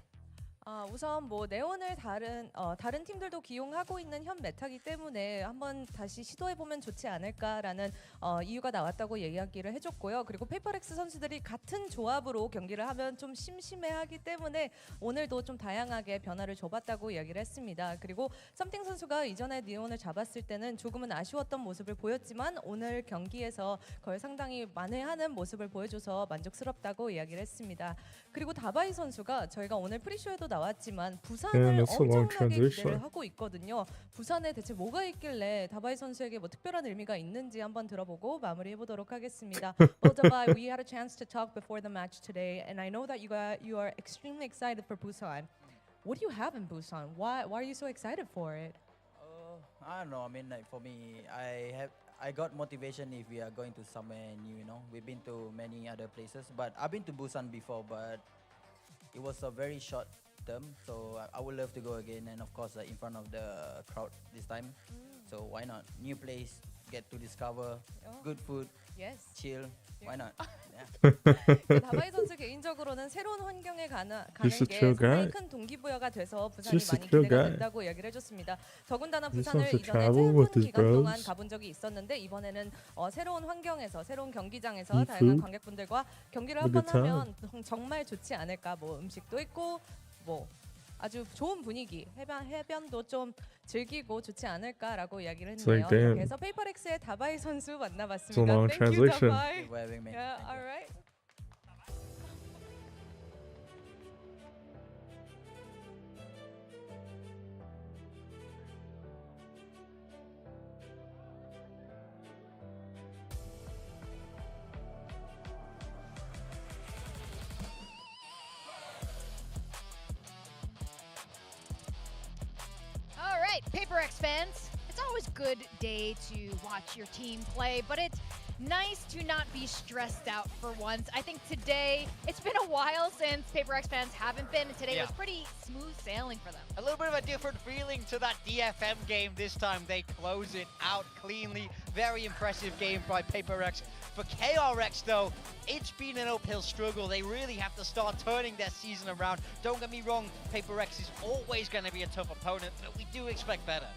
우선 뭐 네온을 다른 팀들도 기용하고 있는 현 메타기 때문에 한번 다시 시도해보면 좋지 않을까라는 이유가 나왔다고 이야기를 해줬고요. 그리고 PRX 선수들이 같은 조합으로 경기를 하면 좀 심심해하기 때문에 오늘도 좀 다양하게 변화를 줘봤다고 이야기를 했습니다. 그리고 썸띵 선수가 이전에 네온을 잡았을 때는 조금은 아쉬웠던 모습을 보였지만 오늘 경기에서 그걸 상당히 만회하는 모습을 보여줘서 만족스럽다고 이야기를 했습니다. 그리고 다바이 선수가 저희가 오늘 프리쇼에도 나왔지만 부산을 that's a long 엄청나게 transition. 기대를 하고 있거든요. 부산에 대체 뭐가 있길래 다바이 선수에게 뭐 특별한 의미가 있는지 한번 들어보고 마무리해 보도록 하겠습니다. Well, Dabai, we had a chance to talk before the match today, and I know that you are extremely excited for Busan. What do you have in Busan? Why are you so excited for it? I don't know. I mean, like for me, I got motivation if we are going to somewhere new. You know, we've been to many other places, but I've been to Busan before, but it was a very short term. So I would love to go again, and of course, in front of the crowd this time. So why not? New place, get to discover good food, Yes. chill. Why not? 다바이 선수 개인적으로는 새로운 환경에 가는 Just a 게 chill 상당히 guy. 큰 동기부여가 돼서 부산이 Just a 많이 chill 기대가 guy. 된다고 이야기를 해줬습니다. 더군다나 Just 부산을 wants to 이전에 travel 짧은 with his 기간 동안 bros. 가본 적이 있었는데 이번에는 새로운 환경에서 새로운 경기장에서 Eat 다양한 food. 관객분들과 경기를 Have a 한번 good time. 하면 정말 좋지 않을까. 뭐 음식도 있고 뭐 아주 좋은 분위기, 해변도 좀 즐기고 좋지 않을까라고 이야기를 It's 했네요. like, damn. 그래서 PRX의 다바이 선수 It's a 만나봤습니다. long Thank you, translation. 다바이. Thank you for having me. Yeah, Thank you. all right. right, PRX fans. It's always a good day to watch your team play, but it's nice to not be stressed out for once. I think today, it's been a while since PRX fans haven't been, and today was pretty smooth sailing for them. A little bit of a different feeling to that DFM game this time. They close it out cleanly. Very impressive game by PRX. For KRX though, it's been an uphill struggle. They really have to start turning their season around. Don't get me wrong, PRX is always going to be a tough opponent, but we do expect better.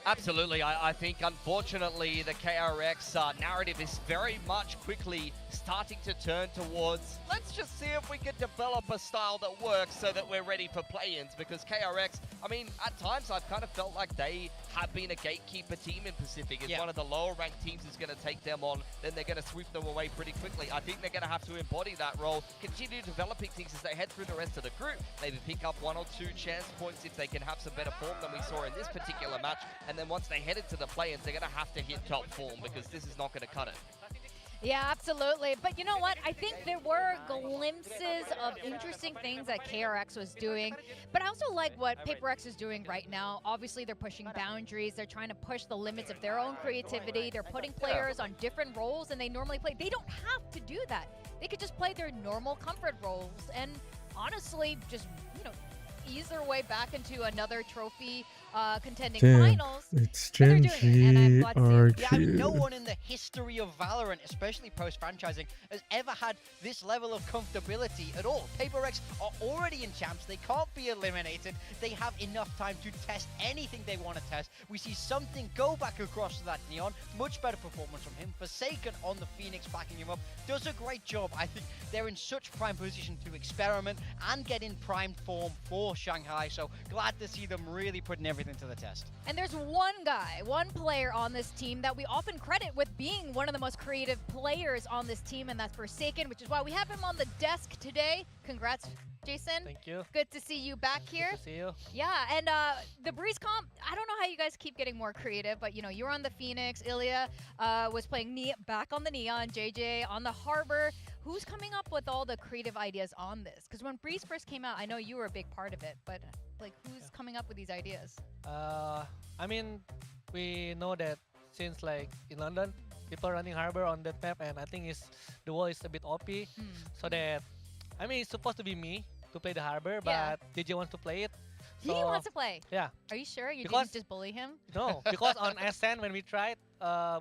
Absolutely. I think, unfortunately, the KRX narrative is very much quickly starting to turn towards, let's just see if we can develop a style that works so that we're ready for play-ins, because KRX, I mean, at times I've kind of felt like they have been a gatekeeper team in Pacific. It's one of the lower ranked teams is going to take them on, then they're going to sweep them away pretty quickly. I think they're going to have to embody that role, continue developing things as they head through the rest of the group, maybe pick up 1 or 2 chance points if they can have some better form than we saw in this particular match, and then once they head into the play-ins, they're going to have to hit top form because this is not going to cut it. Yeah, absolutely. But you know what? I think there were glimpses of interesting things that KRX was doing. But I also like what PRX is doing right now. Obviously, they're pushing boundaries. They're trying to push the limits of their own creativity. They're putting players on different roles than they normally play. They don't have to do that. They could just play their normal comfort roles and honestly just, you know, ease their way back into another trophy contending finals. It's But they're doing it, and I'm glad to see it. Yeah, I mean, no one in the history of Valorant, especially post-franchising, has ever had this level of comfortability at all. PRX are already in champs. They can't be eliminated. They have enough time to test anything they want to test. We see something go back across to that Neon. Much better performance from him. Forsaken on the Phoenix backing him up. Does a great job. I think they're in such prime position to experiment and get in prime form for Shanghai. So glad to see them really putting everything to the test. And there's one guy, one player on this team that we often credit with being one of the most creative players on this team, and that's Forsaken, which is why we have him on the desk today. Congrats, Jason. Thank you. Good to see you back here. Good to see you. Yeah, and the Breeze comp, I don't know how you guys keep getting more creative, but you know, you're on the Phoenix, Ilya was playing back on the Neon, JJ on the Harbor. Who's coming up with all the creative ideas on this? Because when Breeze first came out, I know you were a big part of it, but like, who's coming up with these ideas? I mean, we know that since like in London, people running Harbor on that map, and I think the wall is a bit OP, so that, I mean, it's supposed to be me to play the Harbor, but DJ wants to play it. He wants to play? Yeah. Are you sure? You didn't just bully him? No, because on SN when we tried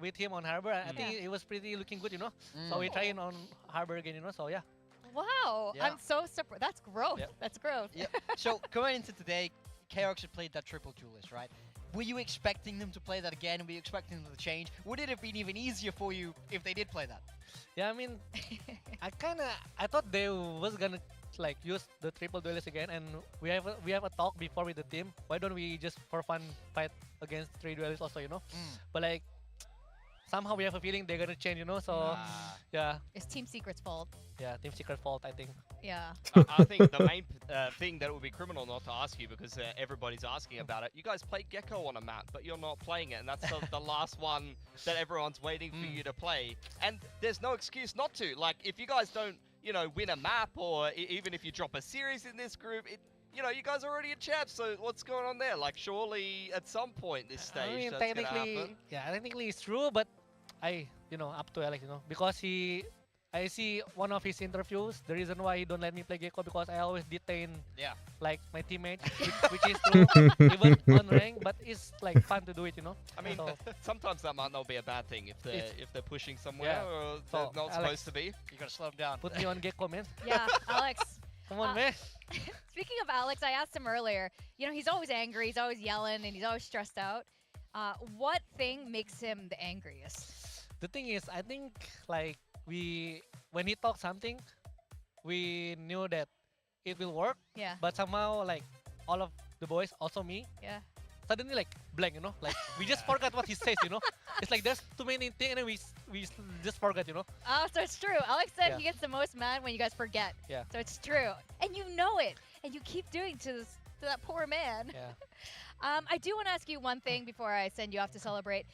with him on Harbor, I think it was pretty looking good, you know. So we trying on Harbor again, you know, so yeah. Wow, I'm so surprised. That's growth. That's growth. Yeah. So going into today, KRX had played that triple duelist, right? Were you expecting them to play that again? Were you expecting them to change? Would it have been even easier for you if they did play that? Yeah, I mean, I thought they was gonna like use the triple duelist again, and we have a talk before with the team. Why don't we just for fun fight against 3 duelists also, you know? But like somehow we have a feeling they're gonna change, you know? So yeah. It's Team Secret's fault. Yeah, Team Secret fault, I think. Yeah. I think the main thing that it would be criminal not to ask you, because everybody's asking about it. You guys play Gecko on a map, but you're not playing it, and that's the last one that everyone's waiting for you to play. And there's no excuse not to. Like, if you guys don't, you know, win a map, or even if you drop a series in this group, you know, you guys are already in champs, so what's going on there? Like, surely at some point this stage, I mean, that's gonna happen. technically it's true, but you know, up to Alex, you know, because I see one of his interviews, the reason why he don't let me play Gecko, because I always detain like my teammates, which is true, even on rank, but it's like fun to do it, you know. I mean, sometimes that might not be a bad thing if they're pushing somewhere or So, they're not Alex, supposed to be. You gotta slow them down. Put me on Gecko, man. Yeah, Alex. Come on, man. Speaking of Alex, I asked him earlier, you know, he's always angry, he's always yelling, and he's always stressed out. What thing makes him the angriest? The thing is, I think like when he talks something, we knew that it will work. Yeah. But somehow like all of the boys, also me, suddenly like blank, you know, like we just forgot what he says, you know. It's like there's too many things and we just forgot, you know. Oh, so it's true. Alex said he gets the most mad when you guys forget. Yeah. So it's true, and you know it, and you keep doing to that poor man. Yeah. I do want to ask you one thing before I send you off to celebrate.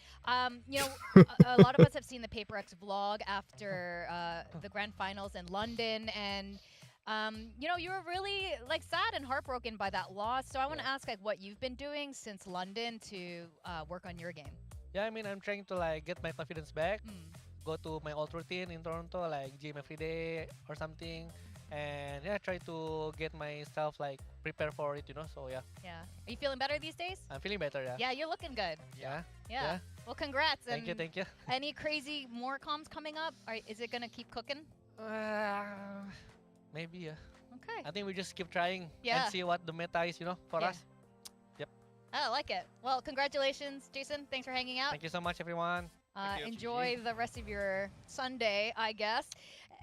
You know, a lot of us have seen the PRX vlog after the grand finals in London, and You know, you were really like sad and heartbroken by that loss. So I want to ask like what you've been doing since London to work on your game. Yeah, I mean, I'm trying to like get my confidence back. Go to my old routine in Toronto, like gym every day or something, and yeah, try to get myself like prepare for it, you know. So yeah, Yeah. Are you feeling better these days? I'm feeling better. Yeah. Yeah, you're looking good. Yeah. Yeah. Well, congrats. Thank you. and Thank you. Any crazy more comms coming up? Is it gonna keep cooking? Maybe. Yeah. Okay. I think we just keep trying Yeah. and see what the meta is, you know, for Yeah. us. I like it. Well, congratulations, Jason. Thanks for hanging out. Thank you so much, everyone. Enjoy the rest of your Sunday, I guess.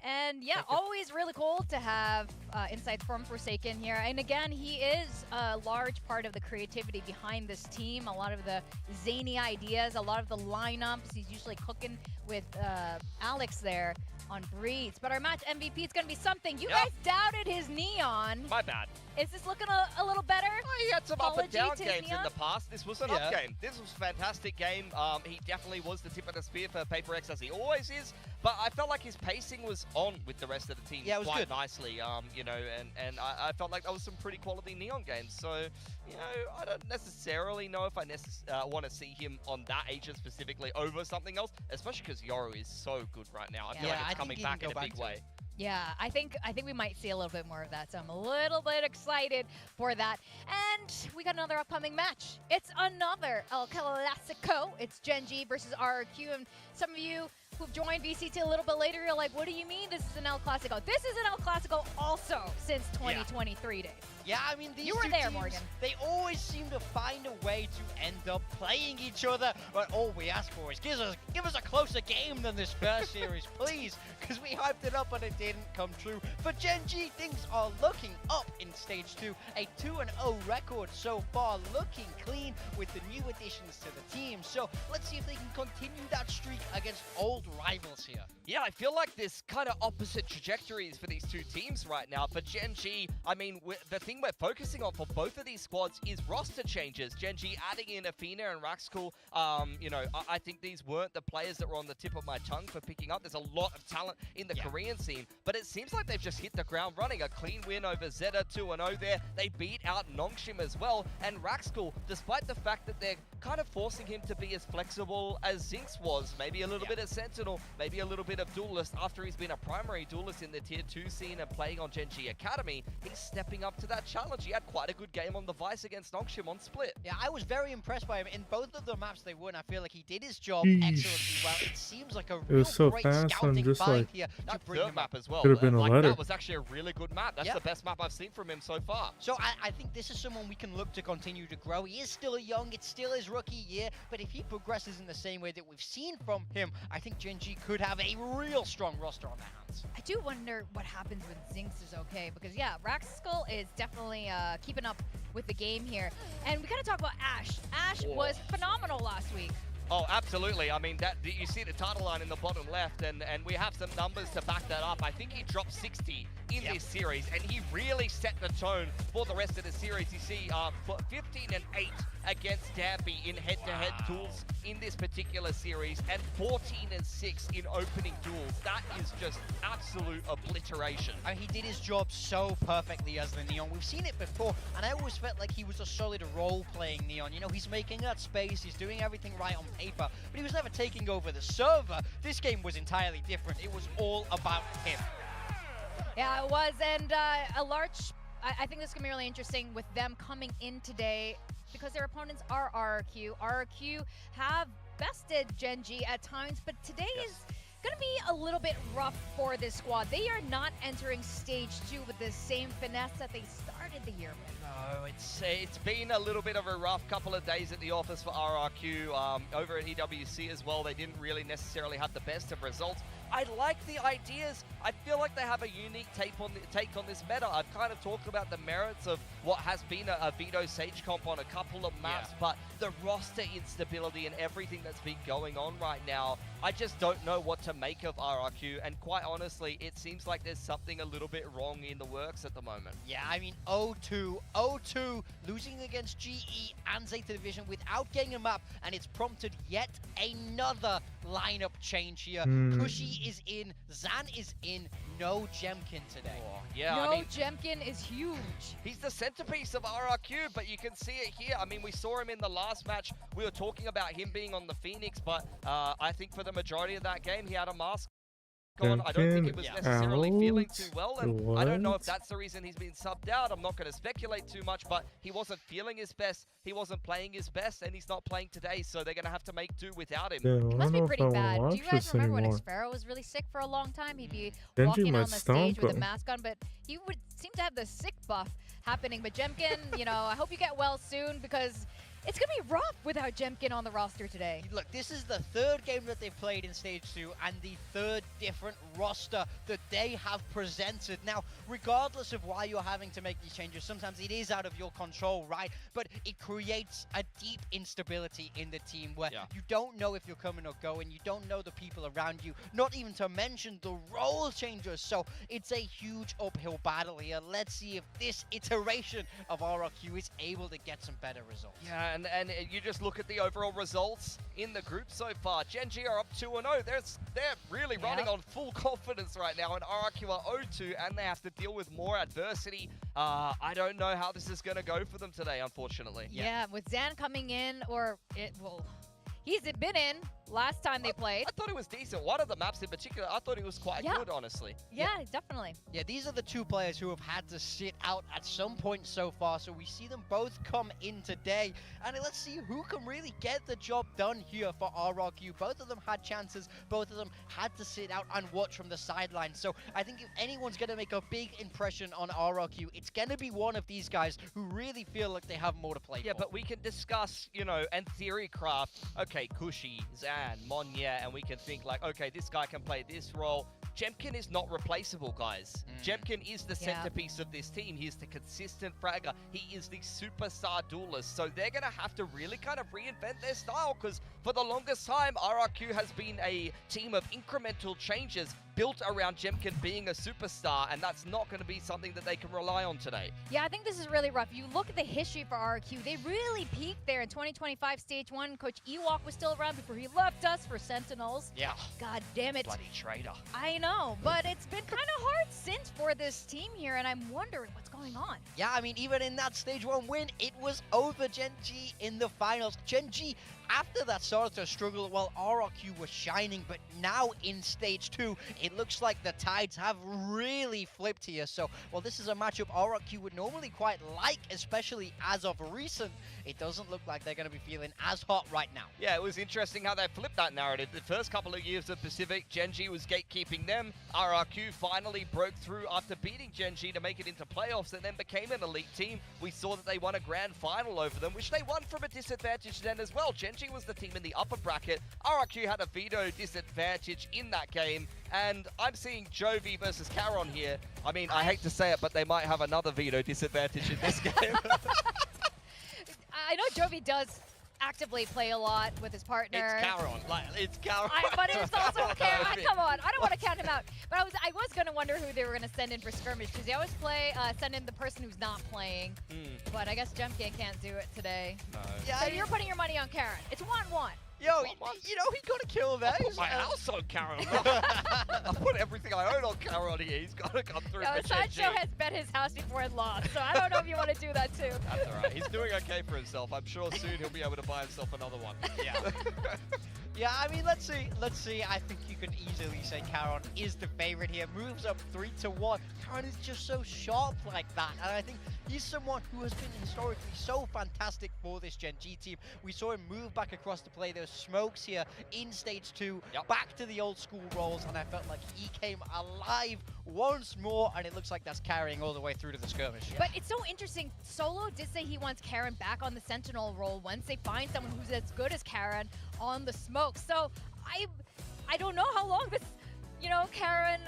And yeah, Thank you. always really cool to have insights from Forsaken here. And again, he is a large part of the creativity behind this team. A lot of the zany ideas, a lot of the lineups. He's usually cooking with Alex there on Breeze. But our match MVP is going to be something. You guys doubted his Neon. My bad. Is this looking a little better? Oh, he had some up and Apology down to games in Neon? the past. This was an up game. This was a fantastic game. He definitely was the tip of the spear for PRX, as he always is. But I felt like his pacing was on with the rest of the team quite nicely. You know, and I felt like that was some pretty quality Neon games. So, you know, I don't necessarily know if I want to see him on that agent specifically over something else, especially because Yoru is so good right now. I feel like it's coming back in a big way. Yeah, I think we might see a little bit more of that, so I'm a little bit excited for that. And we got another upcoming match. It's another El Clasico. It's GenG versus RRQ, and some of you who've joined VCT a little bit later, you're like, what do you mean this is an El Clasico? This is an El Clasico also since 2023 days. Yeah, I mean, these You were two there, teams, Morgan. they always seem to find a way to end up playing each other. But all we ask for is give us a closer game than this first series, please, because we hyped it up and it didn't come true. For GenG, things are looking up in Stage 2. A 2-0 record so far, looking clean with the new additions to the team. So let's see if they can continue that streak against old rivals here. Yeah, I feel like there's kind of opposite trajectories for these two teams right now. For GenG, I mean, the thing we're focusing on for both of these squads is roster changes. GenG adding in Athena and Raxcool. You know, I think these weren't the players that were on the tip of my tongue for picking up. There's a lot of talent in the Korean scene, but it seems like they've just hit the ground running. A clean win over Zeta, 2-0 there. They beat out Nongshim as well. And Raxcool, despite the fact that they're kind of forcing him to be as flexible as Zinx was, maybe a little bit of Sentinel, maybe a little bit of Duelist, after he's been a primary Duelist in the Tier 2 scene and playing on GenG Academy, he's stepping up to that challenge. He had quite a good game on the Vice against Nongshim on Split. Yeah, I was very impressed by him. In both of the maps they won, I feel like he did his job Yeesh. excellently well. It seems like a It real was so great fast scouting and just find like here to That bring third him map up. as well. Could've been a Like, letter. that was actually a really good map. That's the best map I've seen from him so far. So I think this is someone we can look to continue to grow. He is still young, it's still his rookie year, but if he progresses in the same way that we've seen from him, I think GenG could have a real strong roster on their hands. I do wonder what happens when Zinx is okay, because yeah, Raxkull is definitely keeping up with the game here. And we gotta talk about Ash. Ash was phenomenal last week. Oh, absolutely. I mean, that you see the title line in the bottom left, and we have some numbers to back that up. I think he dropped 60 in this series, and he really set the tone for the rest of the series. You see 15-8 against Danby in head-to-head duels in this particular series, and 14-6 in opening duels. That is just absolute obliteration. I mean, he did his job so perfectly as the Neon. We've seen it before, and I always felt like he was a solid role-playing Neon. You know, he's making that space, he's doing everything right on paper, but he was never taking over the server. This game was entirely different. It was all about him. Yeah, it was, and a large, I think this is going to be really interesting with them coming in today because their opponents are RRQ. RRQ have bested GenG at times, but today is going to be a little bit rough for this squad. They are not entering Stage 2 with the same finesse that they started the year with. No, it's been a little bit of a rough couple of days at the office for RRQ. Over at EWC as well, they didn't really necessarily have the best of results. I like the ideas. I feel like they have a unique take on this meta. I've kind of talked about the merits of what has been a Vito Sage comp on a couple of maps, but the roster instability and everything that's been going on right now, I just don't know what to make of RRQ, and quite honestly, it seems like there's something a little bit wrong in the works at the moment. Yeah, I mean, 0 0-2. 0-2, losing against GE and Zeta Division without getting a map, and it's prompted yet another lineup change here. Kushi is in, Zan is in, no Jemkin today. Yeah, no, I mean, Jemkin is huge. he's the centerpiece of RRQ, but you can see it here. I mean, we saw him in the last match. We were talking about him being on the Phoenix, but I think for the majority of that game, he had a mask on. I don't think it was necessarily feeling too well, and I don't know if that's the reason he's been subbed out. I'm not going to speculate too much, but he wasn't feeling his best. He wasn't playing his best, and he's not playing today, so they're going to have to make do without him. Yeah, It must be pretty bad. Do you guys remember when Xfero was really sick for a long time? He'd be walking on the stage with a mask on, but he would seem to have the sick buff happening. But Jemkin, you know, I hope you get well soon, because it's going to be rough without Jemkin on the roster today. Look, this is the third game that they've played in Stage 2 and the third different roster that they have presented. Now, regardless of why you're having to make these changes, sometimes it is out of your control, right? But it creates a deep instability in the team where you don't know if you're coming or going, you don't know the people around you, not even to mention the role changes. So it's a huge uphill battle here. Let's see if this iteration of RRQ is able to get some better results. Yeah, and you just look at the overall results in the group so far. GenG are up 2-0. They're really running on full confidence right now, and RRQ are 0-2, and they have to deal with more adversity. I don't know how this is going to go for them today, unfortunately. Yeah, with Zan coming in, he's been in last time they played. I thought it was decent. One of the maps in particular, I thought it was quite good, honestly. Yeah, definitely. Yeah, these are the two players who have had to sit out at some point so far, so we see them both come in today. And let's see who can really get the job done here for RRQ. Both of them had chances, both of them had to sit out and watch from the sidelines. So I think if anyone's going to make a big impression on RRQ, it's going to be one of these guys who really feel like they have more to play for. Yeah, but we can discuss, you know, and theory craft, okay, Kushi, Zan, Monya, and we can think like, okay, this guy can play this role. Jemkin is not replaceable, guys. Jemkin is the centerpiece of this team. He's the consistent fragger. He is the superstar duelist. So they're going to have to really kind of reinvent their style, because for the longest time, RRQ has been a team of incremental changes built around Jemkin being a superstar, and that's not going to be something that they can rely on today. Yeah, I think this is really rough. You look at the history for RRQ, they really peaked there in 2025 Stage 1. Coach Ewok was still around before he left us for Sentinels. Yeah. God damn it. Bloody traitor. I know, but it's been kind of hard since for this team here, and I'm wondering what's going on. Yeah, I mean, even in that Stage 1 win, it was over GenG in the finals. GenG, after that, started to struggle while RRQ was shining, but now in Stage 2, it looks like the tides have really flipped here. So, while this is a matchup RRQ would normally quite like, especially as of recent, it doesn't look like they're going to be feeling as hot right now. Yeah, it was interesting how they flipped that narrative. The first couple of years of Pacific, GenG was gatekeeping them. RRQ finally broke through after beating GenG to make it into playoffs, and then became an elite team. We saw that they won a grand final over them, which they won from a disadvantage then as well. GenG was the team in the upper bracket. RRQ had a veto disadvantage in that game, and I'm seeing Jovi versus Caron here. I mean, I hate to say it, but they might have another veto disadvantage in this game. I know Jovi does actively play a lot with his partner. It's Caron. It's Caron. But it's also Caron. Come on, I don't want to count him out. But I was going to wonder who they were going to send in for skirmish, because they always send in the person who's not playing. But I guess Jemkin can't do it today. No. Yeah, So you're putting your money on Caron. It's 1-1. Yo, you know, he got to kill there. I put my house on Caron. I put everything I own on Caron here. He's got to come through for Sancho GenG. has bet his house before it lost, so I don't know if you want to do that too. That's all right. He's doing okay for himself. I'm sure soon he'll be able to buy himself another one. Yeah. Yeah, I mean, let's see. I think you can easily say Caron is the favorite here. Moves up 3-1. Caron is just so sharp like that. And I think he's someone who has been historically so fantastic for this GenG team. We saw him move back across to play those smokes here in Stage 2, back to the old school roles, and I felt like he came alive once more, and it looks like that's carrying all the way through to the skirmish. But it's so interesting. Solo did say he wants Caron back on the Sentinel role once they find someone who's as good as Caron on the smoke. So I don't know how long this know, Karen.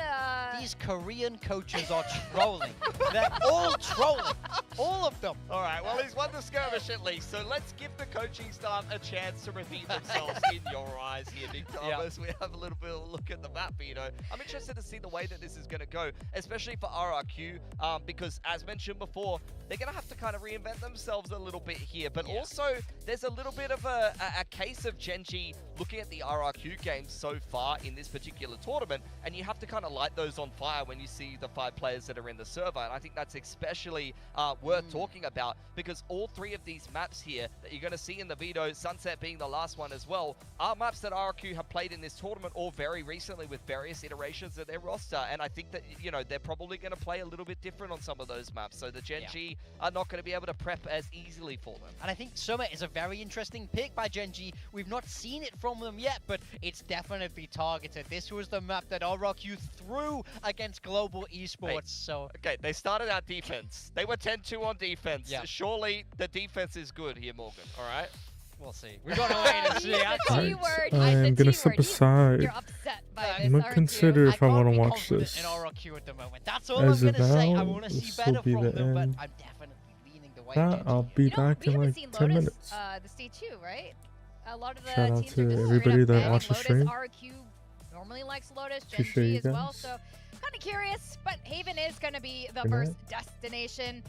These Korean coaches are trolling. They're all trolling. All of them. All right, well, he's won the skirmish at least, so let's give the coaching staff a chance to redeem themselves in your eyes here, Big Thomas. We have a little bit of a look at the map, you know. I'm interested to see the way that this is going to go, especially for RRQ, because as mentioned before, they're going to have to kind of reinvent themselves a little bit here, but also there's a little bit of a case of GenG looking at the RRQ games so far in this particular tournament, and you have to kind of light those on fire when you see the 5 players that are in the server, and I think that's especially worth talking about, because all 3 of these maps here that you're going to see in the video, Sunset being the last one as well, are maps that RRQ have played in this tournament or very recently with various iterations of their roster, and I think that, you know, they're probably going to play a little bit different on some of those maps, so the GenG are not going to be able to prep as easily for them. And I think Summit is a very interesting pick by GenG. We've not seen it from them yet, but it's definitely targeted. This was the map that RRQ threw against Global Esports, so... Okay, they started out defense. They were 10-2 on defense. Yeah. Surely the defense is good here, Morgan, all right? We'll see. We've got to wait and see. I'm gonna step aside. You're upset by this, I'm gonna aren't consider you? if I want to be watch confident this. in RRQ at the moment. That's all As I'm of going to say. I now, want to see this will better be from the them, but end. I'm definitely leaning the way. That, I'll be back We in haven't like seen 10 Lotus, minutes. the stage 2, right? A lot of the Shout out teams to are just everybody straight up that banning watched the Lotus. stream. RRQ normally likes Lotus, Appreciate GenG you as well, guys. so kind of curious, but Haven is going to be the Good night. first destination.